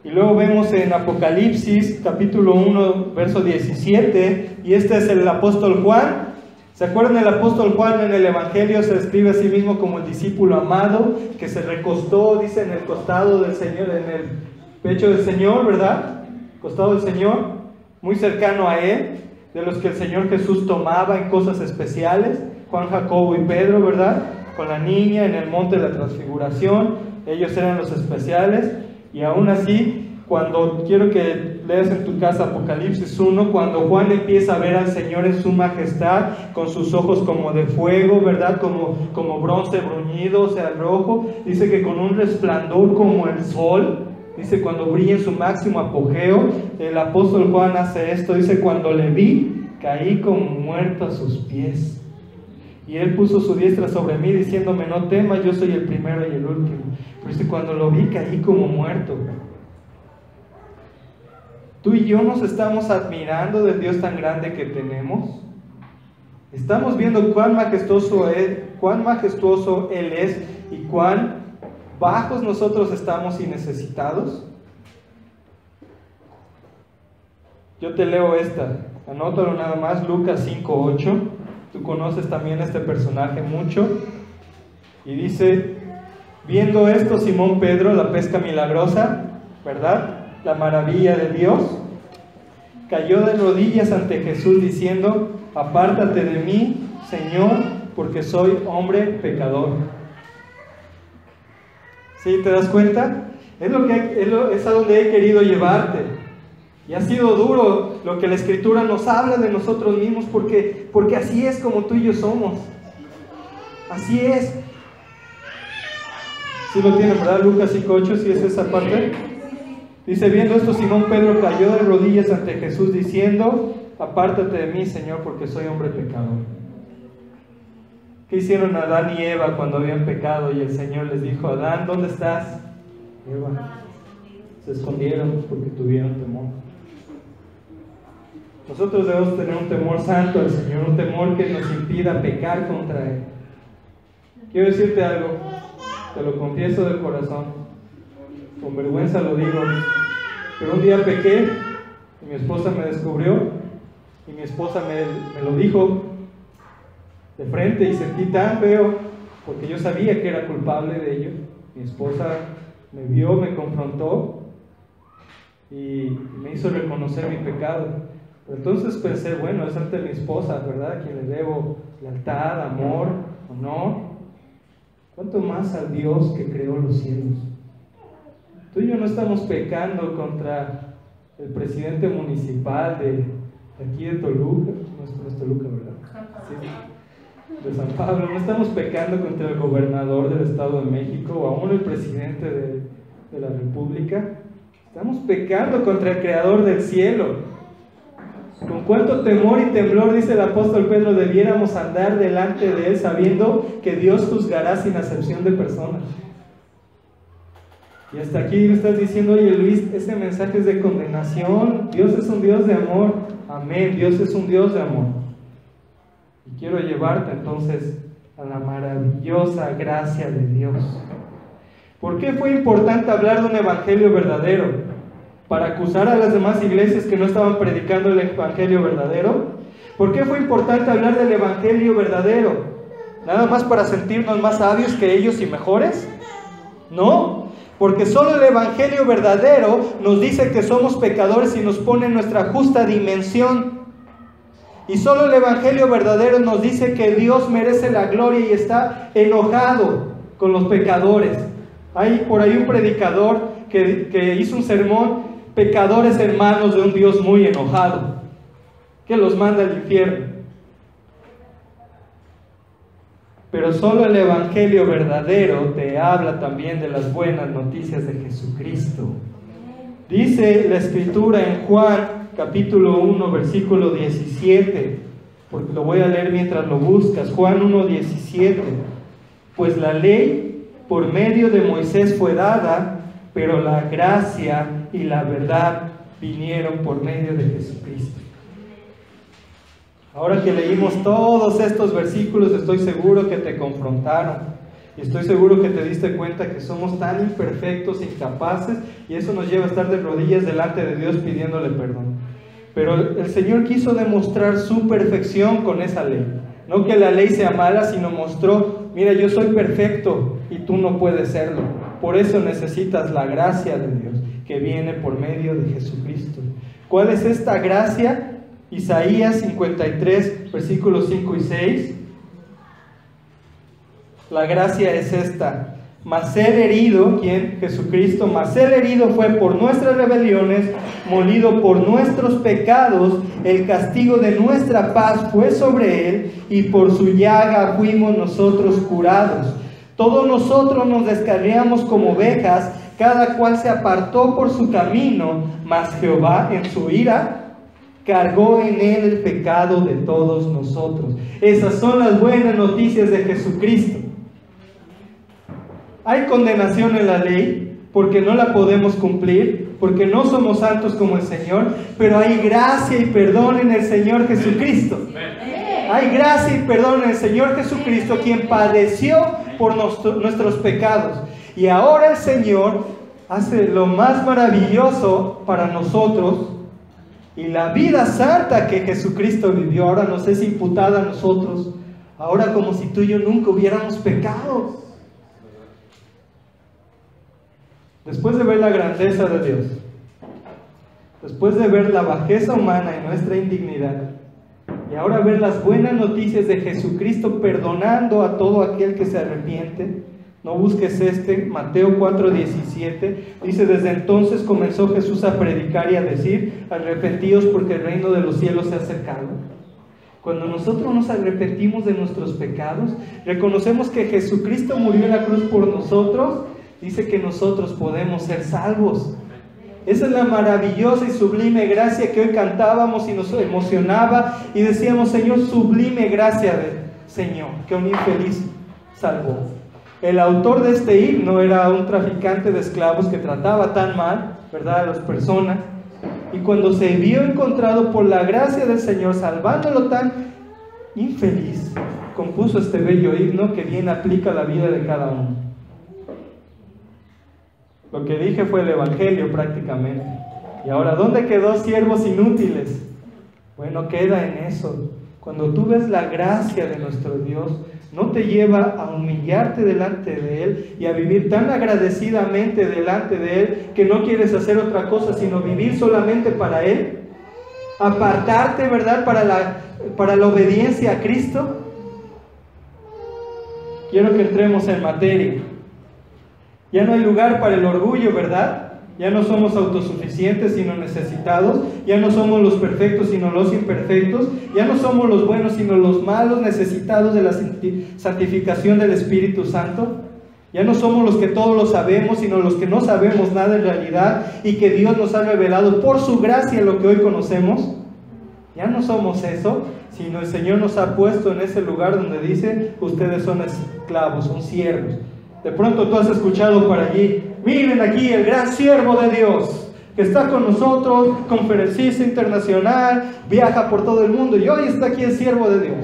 Y luego vemos en Apocalipsis capítulo 1 verso 17, y este es el apóstol Juan. ¿Se acuerdan del apóstol Juan? En el Evangelio se describe a sí mismo como el discípulo amado que se recostó, dice, en el costado del Señor, en el pecho del Señor, ¿verdad? Costado del Señor, muy cercano a Él, de los que el Señor Jesús tomaba en cosas especiales, Juan, Jacobo y Pedro, ¿verdad? Con la niña en el monte de la transfiguración, ellos eran los especiales. Y aún así, cuando quiero que leas en tu casa Apocalipsis 1, cuando Juan empieza a ver al Señor en su majestad, con sus ojos como de fuego, ¿verdad? Como bronce bruñido, o sea, rojo, dice que con un resplandor como el sol. Dice, cuando brilla en su máximo apogeo, el apóstol Juan hace esto, dice: cuando le vi, caí como muerto a sus pies. Y él puso su diestra sobre mí, diciéndome: no temas, yo soy el primero y el último. Pero dice, cuando lo vi, caí como muerto. Tú y yo nos estamos admirando del Dios tan grande que tenemos. Estamos viendo cuán majestuoso Él es y cuán bajos nosotros estamos y necesitados. Yo te leo esta, anótalo nada más, Lucas 5:8. Tú conoces también a este personaje mucho. Y dice: viendo esto, Simón Pedro, la pesca milagrosa, ¿verdad? La maravilla de Dios, cayó de rodillas ante Jesús diciendo: apártate de mí, Señor, porque soy hombre pecador. ¿Sí? ¿Te das cuenta? Es a donde he querido llevarte. Y ha sido duro lo que la Escritura nos habla de nosotros mismos, porque así es como tú y yo somos. Así es. ¿Sí lo tienen, verdad? Lucas 5:8, ¿sí es esa parte? Dice: viendo esto, Simón Pedro cayó de rodillas ante Jesús diciendo: apártate de mí, Señor, porque soy hombre pecador. ¿Qué hicieron Adán y Eva cuando habían pecado? Y el Señor les dijo: Adán, ¿dónde estás? Eva. Se escondieron porque tuvieron temor. Nosotros debemos tener un temor santo al Señor, un temor que nos impida pecar contra Él. Quiero decirte algo, te lo confieso de corazón, con vergüenza lo digo, pero un día pequé y mi esposa me descubrió y mi esposa me lo dijo de frente, y sentí tan feo porque yo sabía que era culpable de ello. Mi esposa me vio, me confrontó y me hizo reconocer mi pecado. Pero entonces pensé, bueno, es ante mi esposa, ¿verdad?, a quien le debo lealtad, amor, honor. ¿Cuánto más al Dios que creó los cielos? Tú y yo no estamos pecando contra el presidente municipal de aquí de Toluca, no es Toluca, ¿verdad? Sí, de San Pablo. No estamos pecando contra el gobernador del Estado de México o aún el presidente de la República. Estamos pecando contra el Creador del cielo. Con cuánto temor y temblor, dice el apóstol Pedro, debiéramos andar delante de Él, sabiendo que Dios juzgará sin acepción de personas. Y hasta aquí me estás diciendo: oye Luis, ese mensaje es de condenación. Dios es un Dios de amor. Amén, Dios es un Dios de amor. Y quiero llevarte entonces a la maravillosa gracia de Dios. ¿Por qué fue importante hablar de un evangelio verdadero? ¿Para acusar a las demás iglesias que no estaban predicando el evangelio verdadero? ¿Por qué fue importante hablar del evangelio verdadero? ¿Nada más para sentirnos más sabios que ellos y mejores? No, porque solo el Evangelio verdadero nos dice que somos pecadores y nos pone en nuestra justa dimensión. Y solo el Evangelio verdadero nos dice que Dios merece la gloria y está enojado con los pecadores. Hay por ahí un predicador que hizo un sermón, pecadores hermanos de un Dios muy enojado, que los manda al infierno. Pero solo el Evangelio verdadero te habla también de las buenas noticias de Jesucristo. Dice la Escritura en Juan capítulo 1 versículo 17, porque lo voy a leer mientras lo buscas. Juan 1:17. Pues la ley por medio de Moisés fue dada, pero la gracia y la verdad vinieron por medio de Jesucristo. Ahora que leímos todos estos versículos, estoy seguro que te confrontaron. Y estoy seguro que te diste cuenta que somos tan imperfectos, incapaces, y eso nos lleva a estar de rodillas delante de Dios pidiéndole perdón. Pero el Señor quiso demostrar su perfección con esa ley. No que la ley sea mala, sino mostró, mira, yo soy perfecto y tú no puedes serlo. Por eso necesitas la gracia de Dios, que viene por medio de Jesucristo. ¿Cuál es esta gracia? Isaías 53, versículos 5 y 6. La gracia es esta: mas el herido, ¿quién? Jesucristo, mas el herido fue por nuestras rebeliones, molido por nuestros pecados, el castigo de nuestra paz fue sobre él, y por su llaga fuimos nosotros curados. Todos nosotros nos descarriamos como ovejas, cada cual se apartó por su camino, mas Jehová en su ira cargó en él el pecado de todos nosotros. Esas son las buenas noticias de Jesucristo. Hay condenación en la ley porque no la podemos cumplir, porque no somos santos como el Señor, pero hay gracia y perdón en el Señor Jesucristo. Hay gracia y perdón en el Señor Jesucristo, quien padeció por nuestros pecados. Y ahora el Señor hace lo más maravilloso para nosotros. Y la vida santa que Jesucristo vivió ahora nos es imputada a nosotros, ahora como si tú y yo nunca hubiéramos pecado. Después de ver la grandeza de Dios, después de ver la bajeza humana y nuestra indignidad, y ahora ver las buenas noticias de Jesucristo perdonando a todo aquel que se arrepiente. No busques Mateo 4:17 dice: desde entonces comenzó Jesús a predicar y a decir: arrepentíos porque el reino de los cielos se ha acercado. Cuando nosotros nos arrepentimos de nuestros pecados, reconocemos que Jesucristo murió en la cruz por nosotros, dice que nosotros podemos ser salvos. Esa es la maravillosa y sublime gracia que hoy cantábamos y nos emocionaba y decíamos: Señor, sublime gracia del Señor, que un infeliz salvó. El autor de este himno era un traficante de esclavos que trataba tan mal, ¿verdad?, a las personas. Y cuando se vio encontrado por la gracia del Señor, salvándolo tan infeliz, compuso este bello himno que bien aplica la vida de cada uno. Lo que dije fue el Evangelio prácticamente. Y ahora, ¿dónde quedó siervos inútiles? Bueno, queda en eso. Cuando tú ves la gracia de nuestro Dios, no te lleva a humillarte delante de Él y a vivir tan agradecidamente delante de Él que no quieres hacer otra cosa sino vivir solamente para Él, apartarte, ¿verdad?, para la obediencia a Cristo. Quiero que entremos en materia. Ya no hay lugar para el orgullo, ¿verdad? Ya no somos autosuficientes sino necesitados. Ya no somos los perfectos sino los imperfectos. Ya no somos los buenos sino los malos, necesitados de la santificación del Espíritu Santo. Ya no somos los que todos lo sabemos sino los que no sabemos nada en realidad y que Dios nos ha revelado por su gracia lo que hoy conocemos. Ya no somos eso, sino el Señor nos ha puesto en ese lugar donde dice: ustedes son esclavos, son siervos. De pronto tú has escuchado por allí: miren aquí el gran siervo de Dios que está con nosotros, conferencista internacional, viaja por todo el mundo y hoy está aquí el siervo de Dios.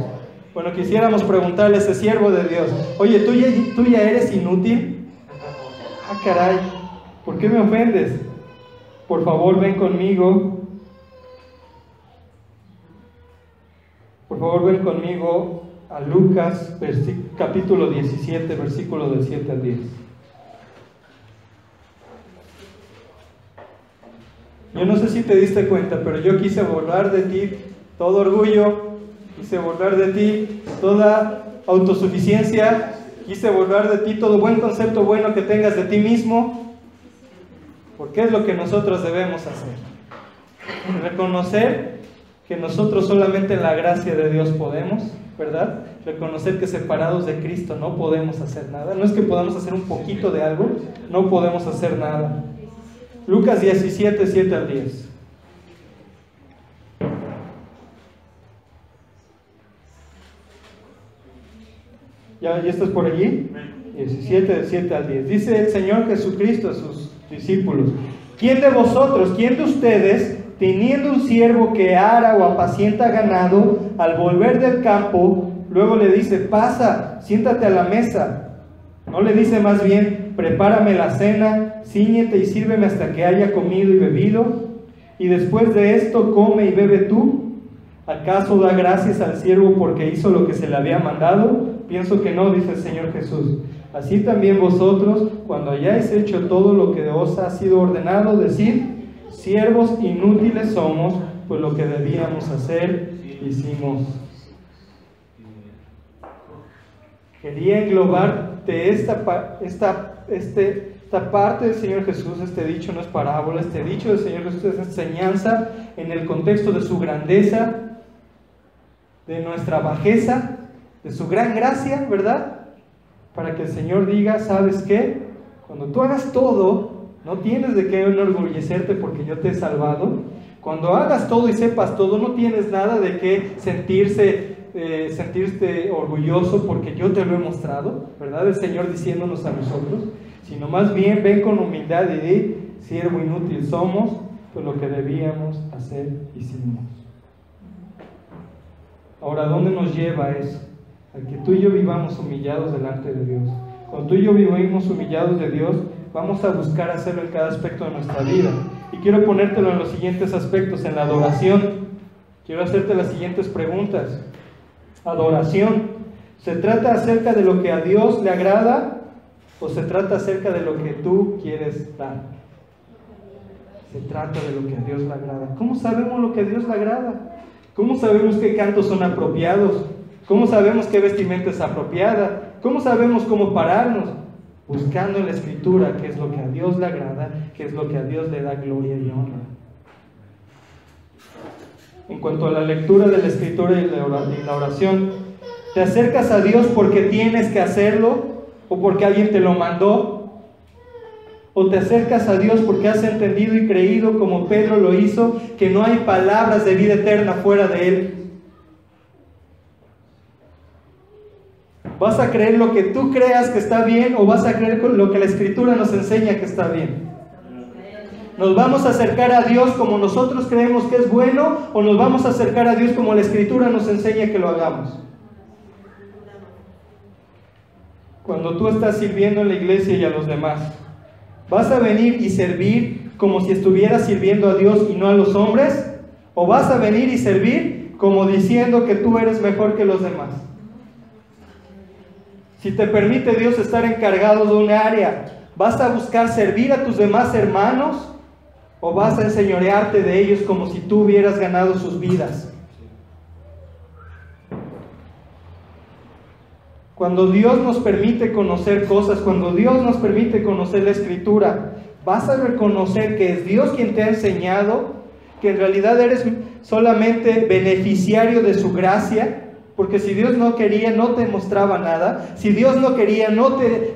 Bueno, quisiéramos preguntarle a ese siervo de Dios: oye, ¿tú ya eres inútil? Ah, caray, ¿por qué me ofendes? Por favor, ven conmigo. Por favor, ven conmigo a Lucas capítulo 17, versículo del 7 al 10. Yo no sé si te diste cuenta, pero yo quise borrar de ti todo orgullo, quise borrar de ti toda autosuficiencia, quise borrar de ti todo buen concepto bueno que tengas de ti mismo, porque es lo que nosotros debemos hacer. Reconocer que nosotros solamente en la gracia de Dios podemos, ¿verdad? Reconocer que separados de Cristo no podemos hacer nada. No es que podamos hacer un poquito de algo, no podemos hacer nada. Lucas 17, 7 al 10. ¿Ya estás por allí? 17, del 7 al 10. Dice el Señor Jesucristo a sus discípulos: ¿quién de vosotros, quién de ustedes, teniendo un siervo que ara o apacienta ganado, al volver del campo, luego le dice: pasa, siéntate a la mesa? ¿No le dice más bien: prepárame la cena, cíñete y sírveme hasta que haya comido y bebido, y después de esto come y bebe tú? ¿Acaso da gracias al siervo porque hizo lo que se le había mandado? Pienso que no, dice el Señor Jesús. Así también vosotros, cuando hayáis hecho todo lo que os ha sido ordenado, decid: siervos inútiles somos, pues lo que debíamos hacer, hicimos. Quería englobarte esta parte del Señor Jesús. Este dicho no es parábola, este dicho del Señor Jesús es enseñanza en el contexto de su grandeza, de nuestra bajeza, de su gran gracia, ¿verdad? Para que el Señor diga: ¿sabes qué? Cuando tú hagas todo, no tienes de qué enorgullecerte porque yo te he salvado. Cuando hagas todo y sepas todo, no tienes nada de qué sentirte orgulloso porque yo te lo he mostrado, ¿verdad? El Señor diciéndonos a nosotros, sino más bien ven con humildad y di: siervo inútil somos, pues lo que debíamos hacer, hicimos. Ahora, ¿dónde nos lleva eso? A que tú y yo vivamos humillados delante de Dios. Cuando tú y yo vivimos humillados de Dios, vamos a buscar hacerlo en cada aspecto de nuestra vida. Y quiero ponértelo en los siguientes aspectos. En la adoración, quiero hacerte las siguientes preguntas. Adoración, ¿se trata acerca de lo que a Dios le agrada o se trata acerca de lo que tú quieres dar? Se trata de lo que a Dios le agrada. ¿Cómo sabemos lo que a Dios le agrada? ¿Cómo sabemos qué cantos son apropiados? ¿Cómo sabemos qué vestimenta es apropiada? ¿Cómo sabemos cómo pararnos? Buscando en la Escritura qué es lo que a Dios le agrada, qué es lo que a Dios le da gloria y honra. En cuanto a la lectura de la Escritura y la oración, ¿te acercas a Dios porque tienes que hacerlo o porque alguien te lo mandó? ¿O te acercas a Dios porque has entendido y creído, como Pedro lo hizo, que no hay palabras de vida eterna fuera de Él? ¿Vas a creer lo que tú creas que está bien o vas a creer lo que la Escritura nos enseña que está bien? ¿Nos vamos a acercar a Dios como nosotros creemos que es bueno o nos vamos a acercar a Dios como la Escritura nos enseña que lo hagamos? Cuando tú estás sirviendo en la iglesia y a los demás, ¿vas a venir y servir como si estuvieras sirviendo a Dios y no a los hombres? ¿O vas a venir y servir como diciendo que tú eres mejor que los demás? Si te permite Dios estar encargado de un área, ¿vas a buscar servir a tus demás hermanos? ¿O vas a enseñorearte de ellos como si tú hubieras ganado sus vidas? Cuando Dios nos permite conocer cosas, cuando Dios nos permite conocer la Escritura, ¿vas a reconocer que es Dios quien te ha enseñado? ¿Que en realidad eres solamente beneficiario de su gracia? Porque si Dios no quería, no te mostraba nada. Si Dios no quería,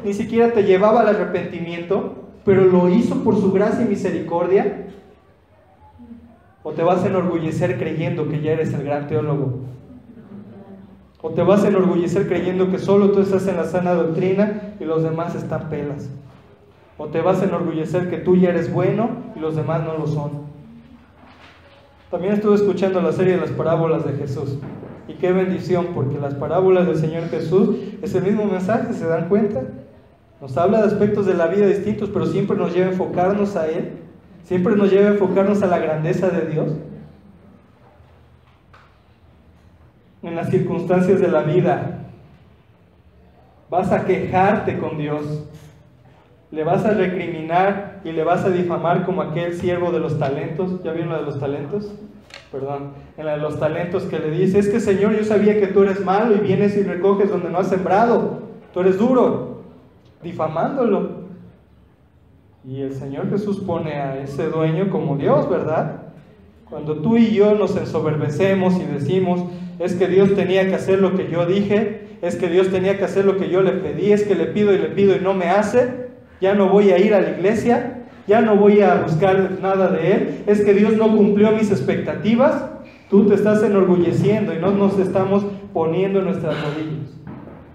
ni siquiera te llevaba al arrepentimiento, pero lo hizo por su gracia y misericordia. ¿O te vas a enorgullecer creyendo que ya eres el gran teólogo? ¿O te vas a enorgullecer creyendo que solo tú estás en la sana doctrina y los demás están pelas? ¿O te vas a enorgullecer que tú ya eres bueno y los demás no lo son? También estuve escuchando la serie de las parábolas de Jesús. Y qué bendición, porque las parábolas del Señor Jesús es el mismo mensaje, ¿se dan cuenta? Nos habla de aspectos de la vida distintos, pero siempre nos lleva a enfocarnos a Él. Siempre nos lleva a enfocarnos a la grandeza de Dios. En las circunstancias de la vida, vas a quejarte con Dios. le vas a recriminar y le vas a difamar como aquel siervo de los talentos. ¿Ya vieron la de los talentos? Perdón, en la de los talentos, que le dice: es que Señor, yo sabía que tú eres malo y vienes y recoges donde no has sembrado, tú eres duro, difamándolo. Y el Señor Jesús pone a ese dueño como Dios, ¿verdad? Cuando tú y yo nos ensoberbecemos y decimos: es que Dios tenía que hacer lo que yo dije, es que Dios tenía que hacer lo que yo le pedí, es que le pido y no me hace, ya no voy a ir a la iglesia, ya no voy a buscar nada de Él, es que Dios no cumplió mis expectativas, tú te estás enorgulleciendo y no nos estamos poniendo en nuestras rodillas.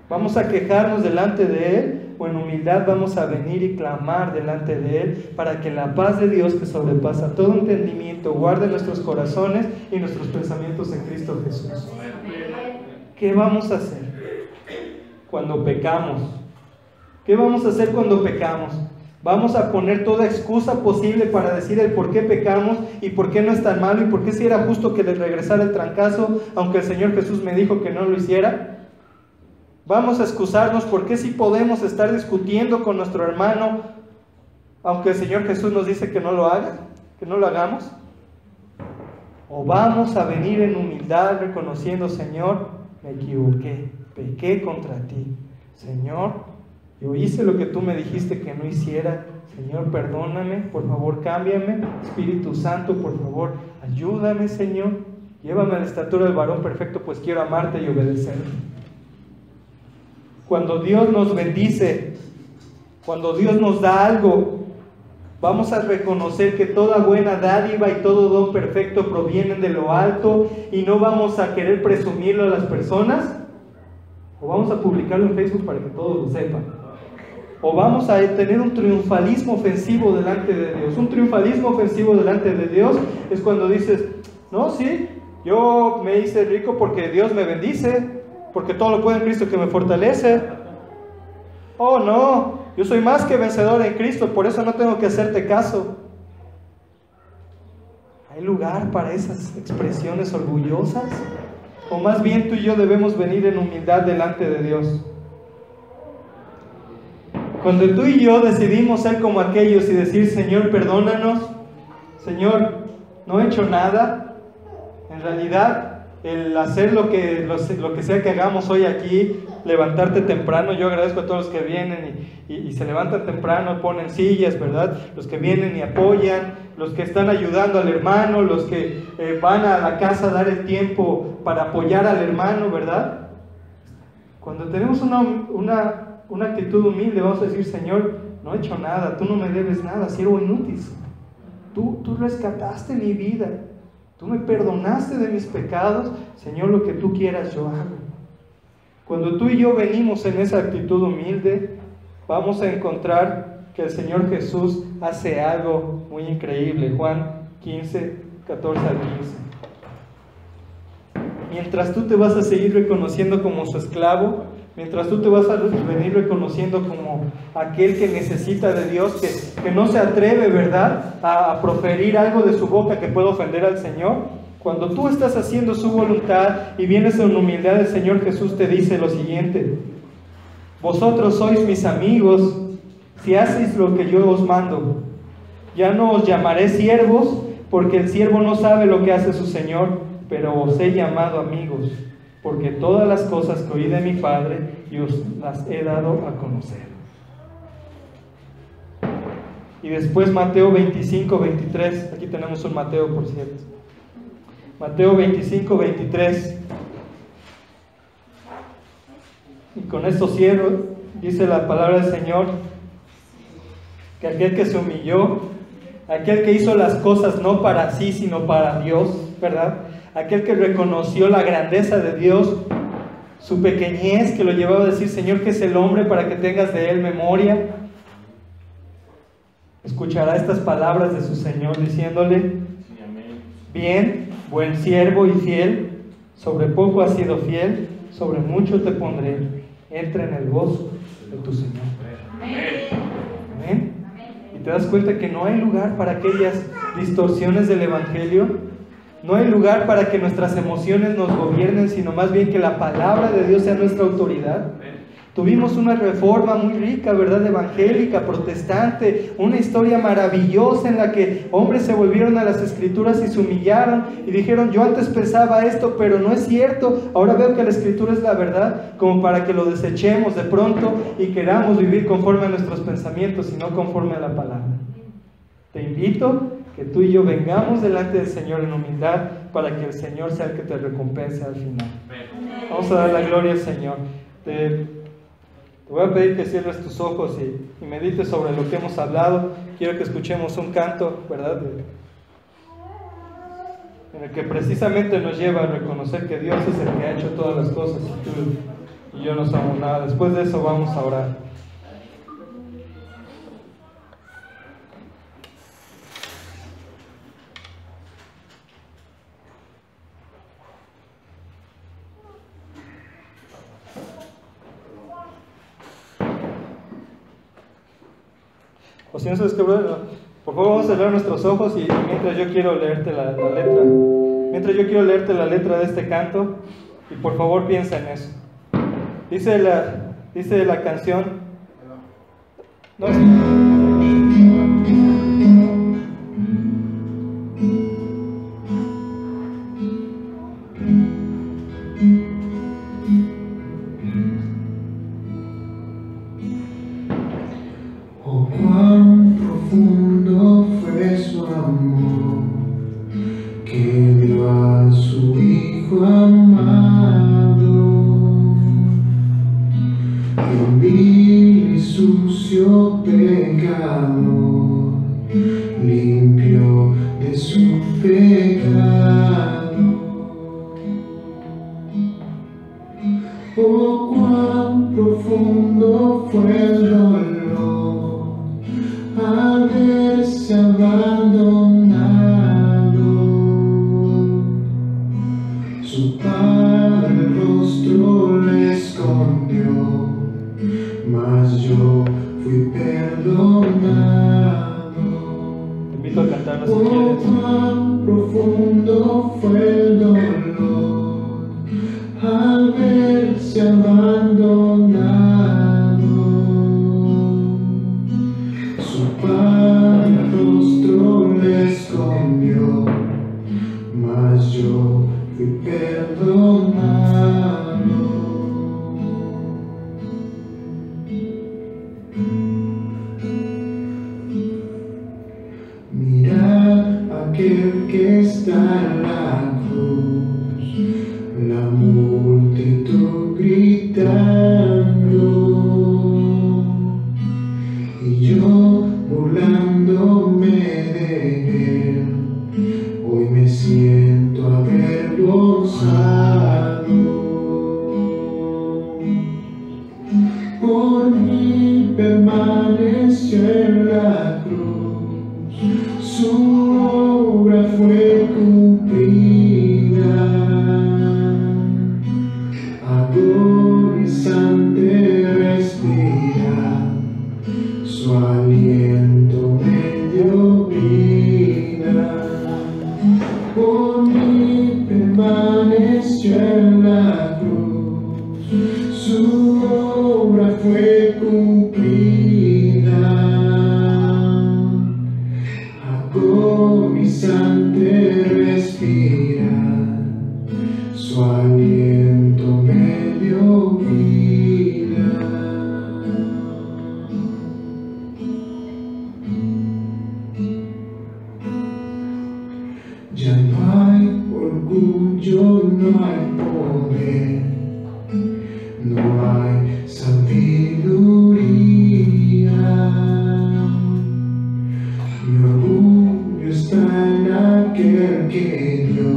Vamos a quejarnos delante de Él, o en humildad vamos a venir y clamar delante de Él para que la paz de Dios, que sobrepasa todo entendimiento, guarde nuestros corazones y nuestros pensamientos en Cristo Jesús. ¿Qué vamos a hacer cuando pecamos? ¿Qué vamos a hacer cuando pecamos? Vamos a poner toda excusa posible para decir el por qué pecamos y por qué no es tan malo y por qué si era justo que le regresara el trancazo, aunque el Señor Jesús me dijo que no lo hiciera. Vamos a excusarnos por qué si podemos estar discutiendo con nuestro hermano, aunque el Señor Jesús nos dice que no lo haga, que no lo hagamos. O vamos a venir en humildad reconociendo: Señor, me equivoqué, pequé contra ti. Señor, yo hice lo que tú me dijiste que no hiciera. Señor, perdóname, por favor, cámbiame. Espíritu Santo, por favor, ayúdame, Señor. Llévame a la estatura del varón perfecto, pues quiero amarte y obedecerte. Cuando Dios nos bendice, cuando Dios nos da algo, vamos a reconocer que toda buena dádiva y todo don perfecto provienen de lo alto y no vamos a querer presumirlo a las personas, o vamos a publicarlo en Facebook para que todos lo sepan, o vamos a tener un triunfalismo ofensivo delante de Dios. Un triunfalismo ofensivo delante de Dios es cuando dices: no, sí, yo me hice rico porque Dios me bendice, porque todo lo puedo en Cristo que me fortalece. Oh no, yo soy más que vencedor en Cristo, por eso no tengo que hacerte caso. ¿Hay lugar para esas expresiones orgullosas? O más bien tú y yo debemos venir en humildad delante de Dios. Cuando tú y yo decidimos ser como aquellos y decir: Señor, perdónanos, Señor, no he hecho nada, en realidad el hacer lo que sea que hagamos hoy aquí, levantarte temprano, yo agradezco a todos los que vienen y se levantan temprano, ponen sillas, ¿verdad? Los que vienen y apoyan, los que están ayudando al hermano, los que van a la casa a dar el tiempo para apoyar al hermano, ¿verdad? Cuando tenemos una actitud humilde, vamos a decir: Señor, no he hecho nada, tú no me debes nada, siervo inútil. Tú rescataste mi vida, tú me perdonaste de mis pecados, Señor, lo que tú quieras yo hago. Cuando tú y yo venimos en esa actitud humilde, vamos a encontrar que el Señor Jesús hace algo muy increíble. Juan 15, 14 al 15. Mientras tú te vas a seguir reconociendo como su esclavo, mientras tú te vas a venir reconociendo como aquel que necesita de Dios, que no se atreve, ¿verdad?, a proferir algo de su boca que pueda ofender al Señor. Cuando tú estás haciendo su voluntad y vienes en humildad, el Señor Jesús te dice lo siguiente: vosotros sois mis amigos si hacéis lo que yo os mando. Ya no os llamaré siervos, porque el siervo no sabe lo que hace su Señor, pero os he llamado amigos, porque todas las cosas que oí de mi Padre y os las he dado a conocer. Y después Mateo 25, 23, aquí tenemos un Mateo, por cierto. Mateo 25, 23. Y con esto cierro. Dice la palabra del Señor que aquel que se humilló, aquel que hizo las cosas no para sí, sino para Dios, ¿verdad? Aquel que reconoció la grandeza de Dios, su pequeñez que lo llevaba a decir: Señor, ¿qué es el hombre para que tengas de él memoria? Escuchará estas palabras de su Señor diciéndole: bien, buen siervo y fiel, sobre poco has sido fiel, sobre mucho te pondré, entra en el gozo de tu Señor. Amén. Y te das cuenta que no hay lugar para aquellas distorsiones del Evangelio, no hay lugar para que nuestras emociones nos gobiernen, sino más bien que la palabra de Dios sea nuestra autoridad, Tuvimos una reforma muy rica, ¿verdad? Evangélica, protestante, una historia maravillosa en la que hombres se volvieron a las Escrituras y se humillaron y dijeron: yo antes pensaba esto, pero no es cierto, ahora veo que la Escritura es la verdad, como para que lo desechemos de pronto y queramos vivir conforme a nuestros pensamientos y no conforme a la palabra. Te invito que tú y yo vengamos delante del Señor en humildad para que el Señor sea el que te recompense al final. Vamos a dar la gloria al Señor. Te voy a pedir que cierres tus ojos y medites sobre lo que hemos hablado. Quiero que escuchemos un canto, ¿verdad? En el que precisamente nos lleva a reconocer que Dios es el que ha hecho todas las cosas y tú y yo no somos nada. Después de eso vamos a orar. O si no sabes qué, por favor vamos a cerrar nuestros ojos y mientras yo quiero leerte la letra. Mientras yo quiero leerte la letra de este canto, y por favor piensa en eso. Dice la canción. No, Oh, cuán profundo fue su amor, que dio a su Hijo amado, y un vil y sucio pecador, limpio de su pecado. Oh, cuán profundo fue el dolor al verse abandonado. Su Padre el rostro le escondió, mas yo fui perdonado. te invito a cantarlo si Oh, quieres. cuán profundo fue el dolor al verse abandonado. Su Padre el rostro le escondió, mas yo fui perdonado. Mirad aquel que está en la cruz, la multitud gritando, y yo burlándome de él, hoy me siento avergonzado. Por mí permaneció en la cruz, su obra fue cumplida. Agonizante respira, su aliento me dio vida. Por mí permaneció en la cruz, su obra fue cumplida. Agonizante respira, su aliento me dio vida. Ya no hay orgullo, no hay poder, no hay sabiduría. Mi orgullo está en aquel que dio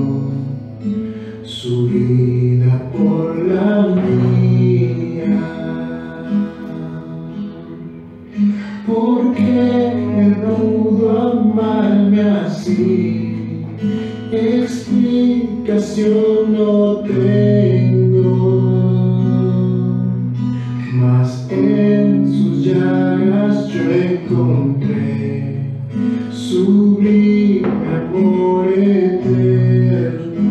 su vida por la mía. Porque él pudo amarme así, explicación no tengo, mas en sus llagas yo encontré sublime amor eterno.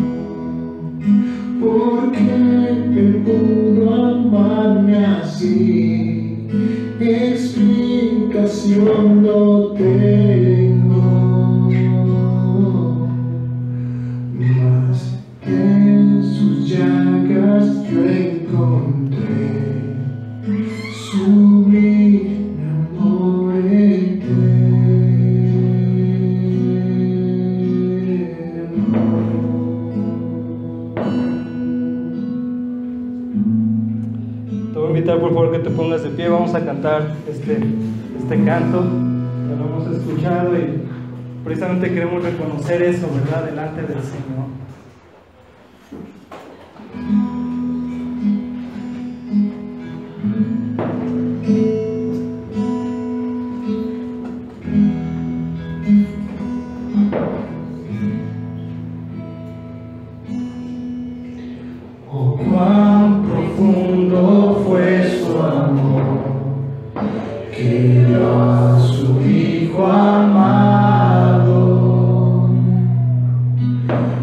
Porque él pudo amarme así, vamos a cantar este canto, ya lo hemos escuchado y precisamente queremos reconocer eso, ¿verdad?, delante del Señor. Oh, cuán profundo fue su amor, que dio a su Hijo amado,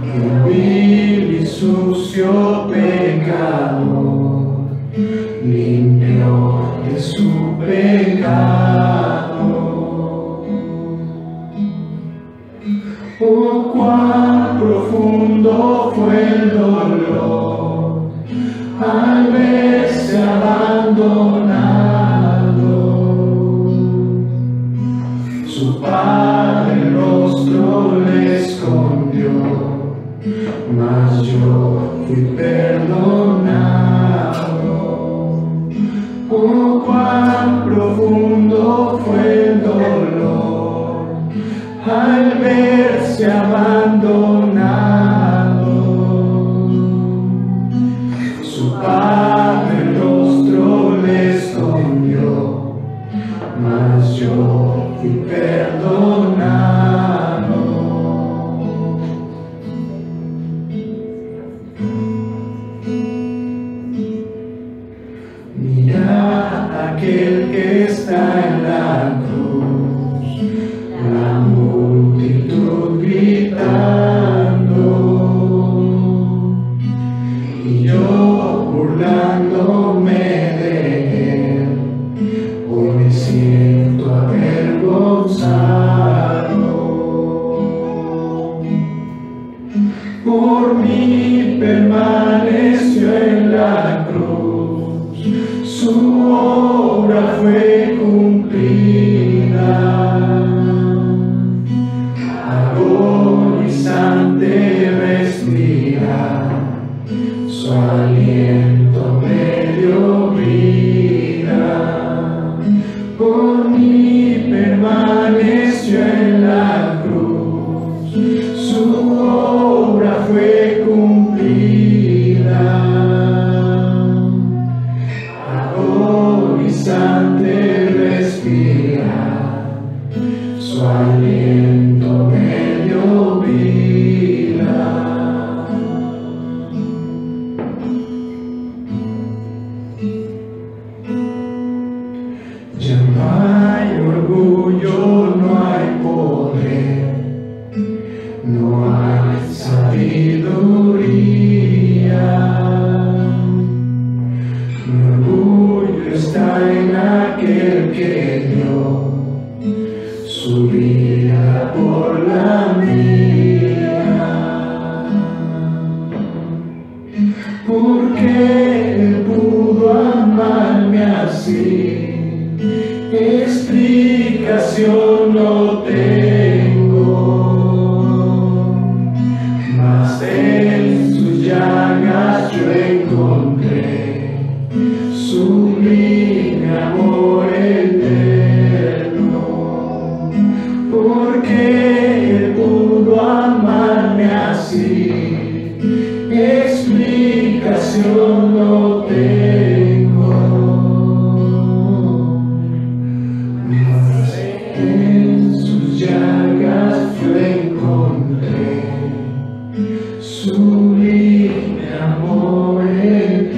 que vil y sucio pecado limpió de su pecado. Oh, cuán profundo fue el dolor al verse abandonado. Su Padre el rostro le escondió, mas yo fui perdonado. Oh, cuán profundo fue el dolor al verse abandonado. Su Padre el rostro le escondió, mas yo fui perdonado. Mira aquel que está en la cruz, la multitud gritando, y yo burlándome de él, hoy me siento avergonzado. Por mí permaneció en la cruz, su obra fue cumplida. Agonizante respira, su aliento me dio vida. Por mí permaneció en la cruz, su obra fue cumplida. Agonizante respira, su aliento me dio vida. Ya no hay orgullo, no hay poder, no hay sabiduría. Mi orgullo está en aquel que dio su vida por la mía, porque él pudo amarme así. Explicación no tengo, mas en sus llagas yo encontré sublime amor eterno, porque él pudo amarme así. Explicación no tengo, mas en sus llagas yo encontré sublime amor eterno.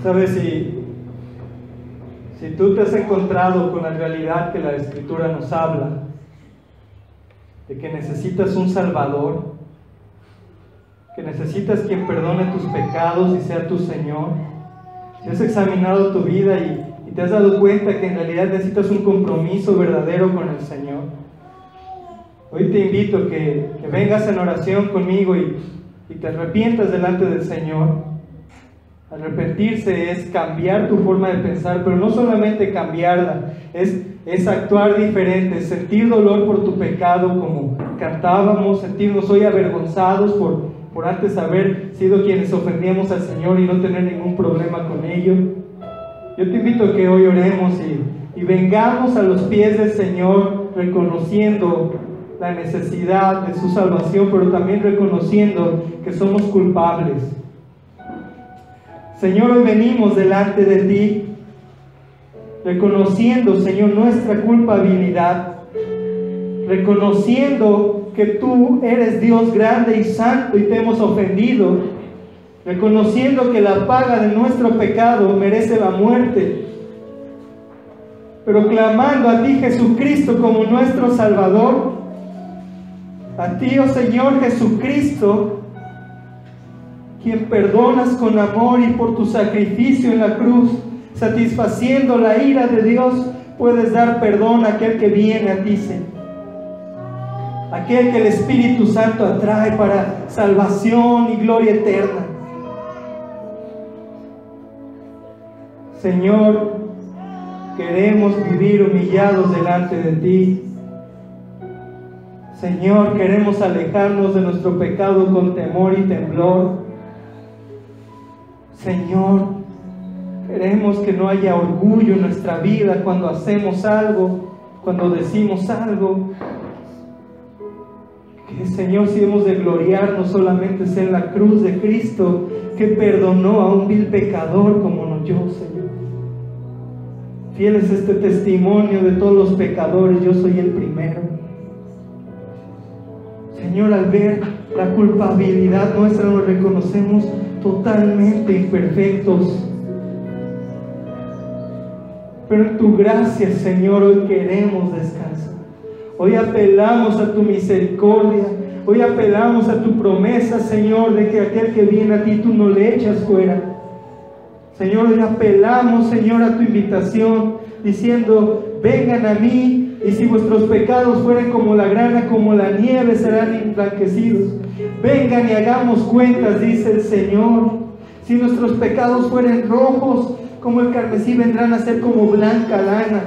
¿Sabes? Si tú te has encontrado con la realidad que la Escritura nos habla, de que necesitas un Salvador, que necesitas quien perdone tus pecados y sea tu Señor, si has examinado tu vida y te has dado cuenta que en realidad necesitas un compromiso verdadero con el Señor, hoy te invito que vengas en oración conmigo y te arrepientas delante del Señor. Arrepentirse es cambiar tu forma de pensar, pero no solamente cambiarla, es actuar diferente, sentir dolor por tu pecado, como cantábamos, sentirnos hoy avergonzados por antes haber sido quienes ofendíamos al Señor y no tener ningún problema con ello. Yo te invito a que hoy oremos y vengamos a los pies del Señor, reconociendo la necesidad de su salvación, pero también reconociendo que somos culpables. Señor, hoy venimos delante de ti, reconociendo, Señor, nuestra culpabilidad, reconociendo que tú eres Dios grande y santo y te hemos ofendido, reconociendo que la paga de nuestro pecado merece la muerte, pero clamando a ti, Jesucristo, como nuestro Salvador, a ti, oh Señor Jesucristo, quien perdonas con amor, y por tu sacrificio en la cruz, satisfaciendo la ira de Dios, puedes dar perdón a aquel que viene a ti, Señor. Aquel que el Espíritu Santo atrae para salvación y gloria eterna. Señor, queremos vivir humillados delante de ti. Señor, queremos alejarnos de nuestro pecado con temor y temblor. Señor, queremos que no haya orgullo en nuestra vida cuando hacemos algo, cuando decimos algo. Que, Señor, si hemos de gloriarnos, solamente sea en la cruz de Cristo, que perdonó a un vil pecador como yo, Señor. Fiel es este testimonio de todos los pecadores, yo soy el primero. Señor, al ver la culpabilidad nuestra, nos reconocemos totalmente imperfectos. Pero en tu gracia, Señor, hoy queremos descansar. Hoy apelamos a tu misericordia. Hoy apelamos a tu promesa, Señor, de que aquel que viene a ti tú no le echas fuera. Señor, hoy apelamos, Señor, a tu invitación, diciendo: vengan a mí, y si vuestros pecados fueren como la grana, como la nieve, serán emblanquecidos. Vengan y hagamos cuentas, dice el Señor. Si nuestros pecados fueren rojos como el carmesí, vendrán a ser como blanca lana.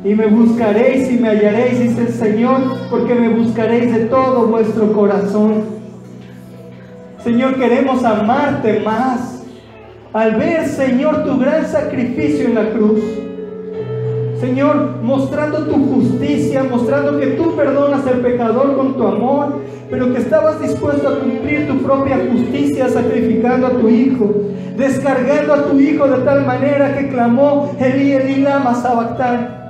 Y me buscaréis y me hallaréis, dice el Señor, porque me buscaréis de todo vuestro corazón. Señor, queremos amarte más al ver, Señor, tu gran sacrificio en la cruz. Señor, mostrando tu justicia, mostrando que tú perdonas al pecador con tu amor, pero que estabas dispuesto a cumplir tu propia justicia sacrificando a tu Hijo, descargando a tu Hijo de tal manera que clamó: Elí, Elí, lama sabactán.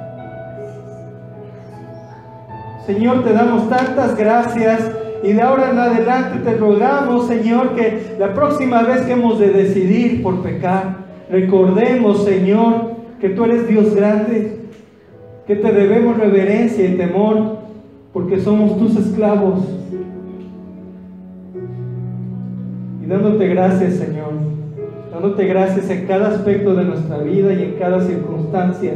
Señor, te damos tantas gracias, y de ahora en adelante te rogamos, Señor, que la próxima vez que hemos de decidir por pecar, recordemos, Señor, que tú eres Dios grande, que te debemos reverencia y temor, porque somos tus esclavos. Y dándote gracias, Señor, dándote gracias en cada aspecto de nuestra vida y en cada circunstancia,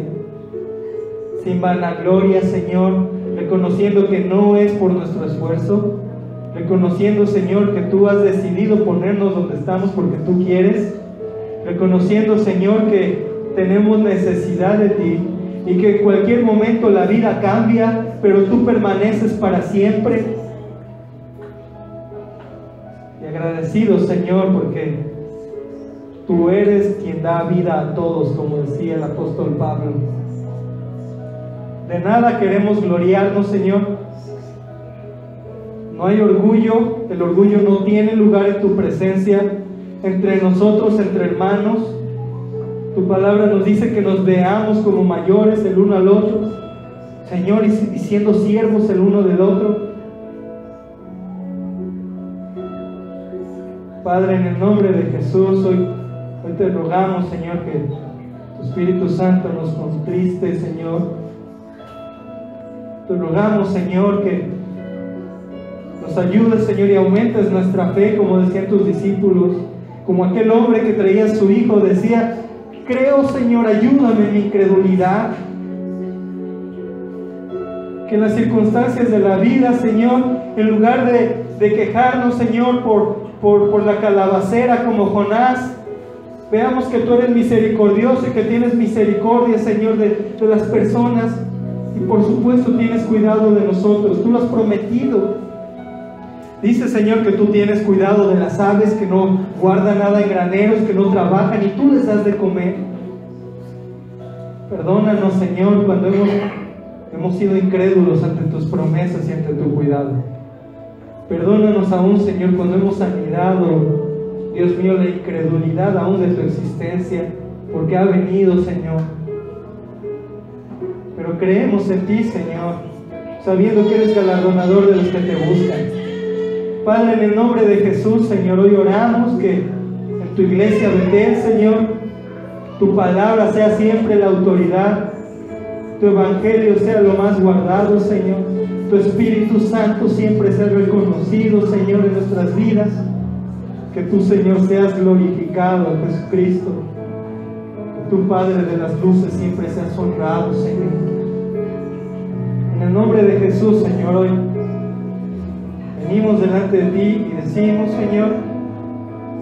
sin vanagloria, Señor, reconociendo que no es por nuestro esfuerzo, reconociendo, Señor, que tú has decidido ponernos donde estamos porque tú quieres, reconociendo, Señor, que tenemos necesidad de ti y que en cualquier momento la vida cambia, pero tú permaneces para siempre. Y agradecido, Señor, porque tú eres quien da vida a todos, como decía el apóstol Pablo. De nada queremos gloriarnos, Señor. No hay orgullo, el orgullo no tiene lugar en tu presencia, entre nosotros, entre hermanos. Tu palabra nos dice que nos veamos como mayores el uno al otro, Señor, y siendo siervos el uno del otro. Padre, en el nombre de Jesús, hoy te rogamos, Señor, que tu Espíritu Santo nos contriste, Señor. Te rogamos, Señor, que nos ayudes, Señor, y aumentes nuestra fe, como decían tus discípulos, como aquel hombre que traía a su hijo, decía: creo, Señor, ayúdame en mi incredulidad. Que en las circunstancias de la vida, Señor, en lugar de quejarnos, Señor, por por la calabacera como Jonás. Veamos que tú eres misericordioso y que tienes misericordia, Señor, de las personas. Y por supuesto tienes cuidado de nosotros. Tú lo has prometido. Dice, Señor, que tú tienes cuidado de las aves, que no guardan nada en graneros, que no trabajan y tú les das de comer. Perdónanos, Señor, cuando hemos sido incrédulos ante tus promesas y ante tu cuidado. Perdónanos aún, Señor, cuando hemos anidado, Dios mío, la incredulidad aún de tu existencia, porque ha venido, Señor. Pero creemos en ti, Señor, sabiendo que eres galardonador de los que te buscan. Padre, en el nombre de Jesús, Señor, hoy oramos que en tu iglesia Betel, Señor, tu palabra sea siempre la autoridad, tu evangelio sea lo más guardado, Señor, tu Espíritu Santo siempre sea reconocido, Señor, en nuestras vidas, que tú, Señor, seas glorificado, Jesucristo, que tu Padre de las luces siempre seas honrado, Señor. En el nombre de Jesús, Señor, hoy venimos delante de ti y decimos, Señor,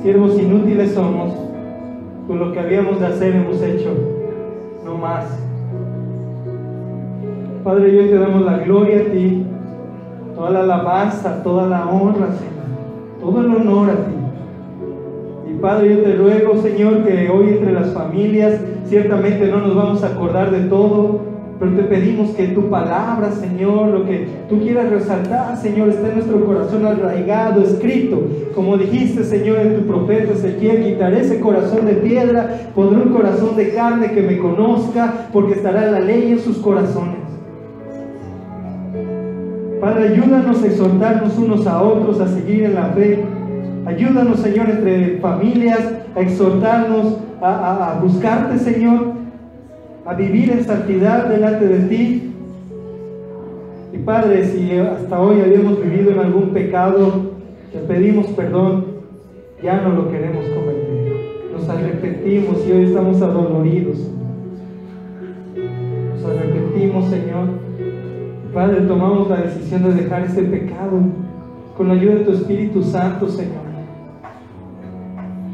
siervos inútiles somos, con lo que habíamos de hacer hemos hecho, no más. Padre, hoy te damos la gloria a ti, toda la alabanza, toda la honra, Señor, todo el honor a ti. Y Padre, yo te ruego, Señor, que hoy entre las familias, ciertamente no nos vamos a acordar de todo, pero te pedimos que tu palabra, Señor, lo que tú quieras resaltar, Señor, esté en nuestro corazón arraigado, escrito, como dijiste, Señor, en tu profeta Ezequiel: quitaré ese corazón de piedra, pondré un corazón de carne que me conozca, porque estará la ley en sus corazones. Padre, ayúdanos a exhortarnos unos a otros a seguir en la fe. Ayúdanos, Señor, entre familias, a exhortarnos, a buscarte, Señor, a vivir en santidad delante de ti. Y Padre, si hasta hoy habíamos vivido en algún pecado, te pedimos perdón, ya no lo queremos cometer. Nos arrepentimos y hoy estamos adoloridos. Nos arrepentimos, Señor. Padre, tomamos la decisión de dejar ese pecado con la ayuda de tu Espíritu Santo, Señor.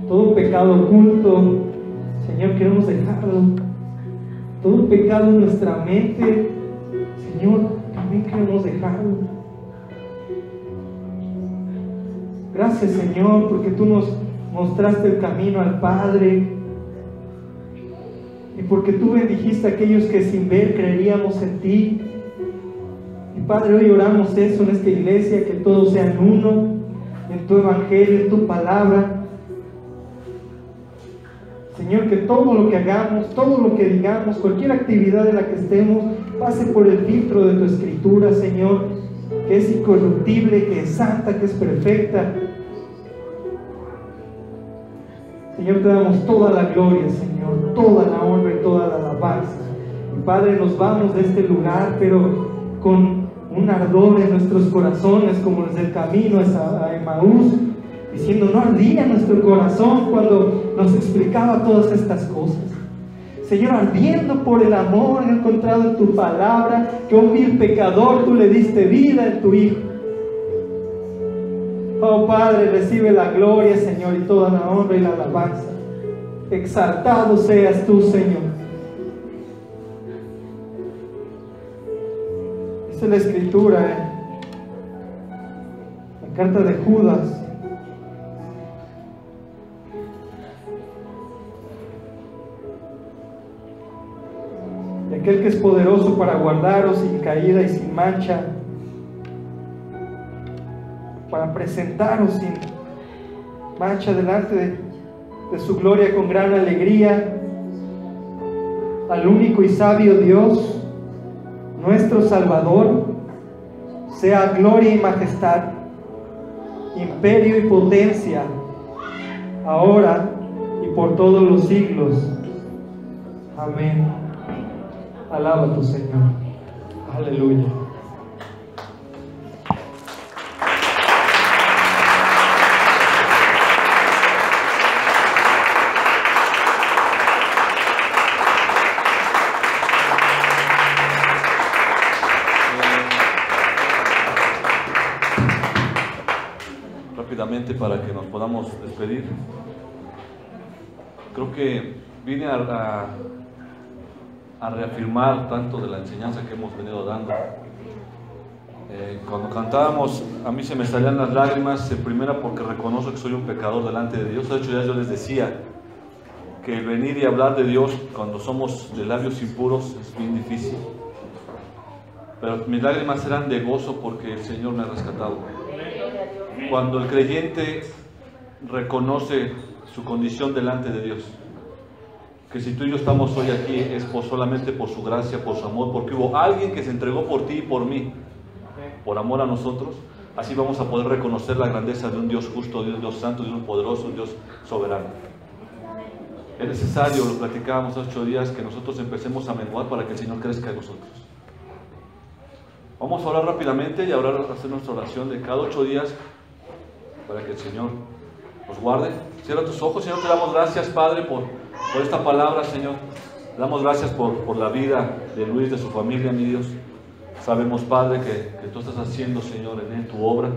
Todo pecado oculto, Señor, queremos dejarlo. Todo pecado en nuestra mente, Señor, también queremos dejarlo. Gracias, Señor, porque tú nos mostraste el camino al Padre, y porque tú bendijiste a aquellos que sin ver creeríamos en ti. Y Padre, hoy oramos eso en esta iglesia, que todos sean uno en tu evangelio, en tu palabra. Señor, que todo lo que hagamos, todo lo que digamos, cualquier actividad en la que estemos, pase por el filtro de tu escritura, Señor, que es incorruptible, que es santa, que es perfecta. Señor, te damos toda la gloria, Señor, toda la honra y toda la alabanza. Y Padre, nos vamos de este lugar, pero con un ardor en nuestros corazones, como desde el camino a Emaús, diciendo: no ardía nuestro corazón cuando nos explicaba todas estas cosas. Señor, ardiendo por el amor encontrado en tu palabra, que a un vil pecador tú le diste vida en tu Hijo. Oh Padre, recibe la gloria, Señor, y toda la honra y la alabanza. Exaltado seas tú, Señor. Esa es la escritura, la carta de Judas. De aquel que es poderoso para guardaros sin caída y sin mancha, para presentaros sin mancha delante de su gloria con gran alegría, al único y sabio Dios, nuestro Salvador, sea gloria y majestad, imperio y potencia, ahora y por todos los siglos. Amén. Alaba a tu Señor. Aleluya. rápidamente para que nos podamos despedir. Creo que vine a reafirmar tanto de la enseñanza que hemos venido dando. Cuando cantábamos, a mí se me salían las lágrimas, primera porque reconozco que soy un pecador delante de Dios. De hecho, ya yo les decía que el venir y hablar de Dios cuando somos de labios impuros es bien difícil. Pero mis lágrimas eran de gozo porque el Señor me ha rescatado. Cuando el creyente reconoce su condición delante de Dios, que si tú y yo estamos hoy aquí es solamente por su gracia, por su amor, porque hubo alguien que se entregó por ti y por mí, por amor a nosotros. Así vamos a poder reconocer la grandeza de un Dios justo, de un Dios santo, de un poderoso, un Dios soberano. Es necesario, lo platicábamos hace 8 días, que nosotros empecemos a menguar para que el Señor crezca en nosotros. Vamos a orar rápidamente y ahora hacer nuestra oración de cada 8 días para que el Señor nos guarde. Cierra tus ojos. Señor, te damos gracias, Padre, por esta palabra, Señor. Te damos gracias por la vida de Luis, de su familia, mi Dios. Sabemos, Padre, que tú estás haciendo, Señor, en él tu obra.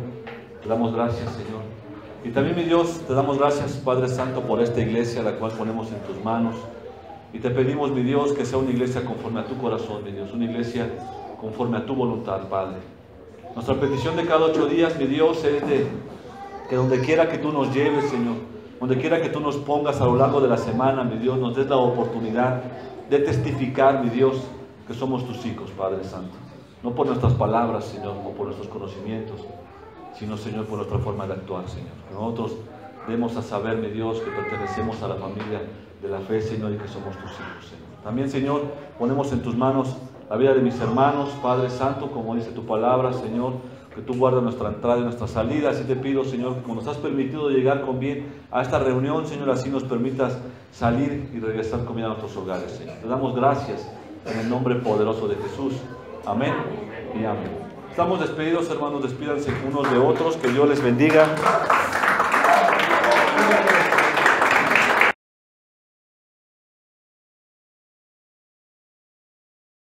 Te damos gracias, Señor. Y también, mi Dios, te damos gracias, Padre Santo, por esta iglesia, la cual ponemos en tus manos. Y te pedimos, mi Dios, que sea una iglesia conforme a tu corazón, mi Dios. Una iglesia conforme a tu voluntad, Padre. Nuestra petición de cada 8 días, mi Dios, es de que donde quiera que tú nos lleves, Señor, donde quiera que tú nos pongas a lo largo de la semana, mi Dios, nos des la oportunidad de testificar, mi Dios, que somos tus hijos, Padre Santo. No por nuestras palabras, Señor, o por nuestros conocimientos, sino, Señor, por nuestra forma de actuar, Señor. Que nosotros demos a saber, mi Dios, que pertenecemos a la familia de la fe, Señor, y que somos tus hijos, Señor. También, Señor, ponemos en tus manos la vida de mis hermanos, Padre Santo, como dice tu palabra, Señor, que tú guardas nuestra entrada y nuestra salida. Así te pido, Señor, que como nos has permitido llegar con bien a esta reunión, Señor, así nos permitas salir y regresar con bien a nuestros hogares, Señor. Te damos gracias en el nombre poderoso de Jesús. Amén y amén. Estamos despedidos, hermanos, despídanse unos de otros, que Dios les bendiga.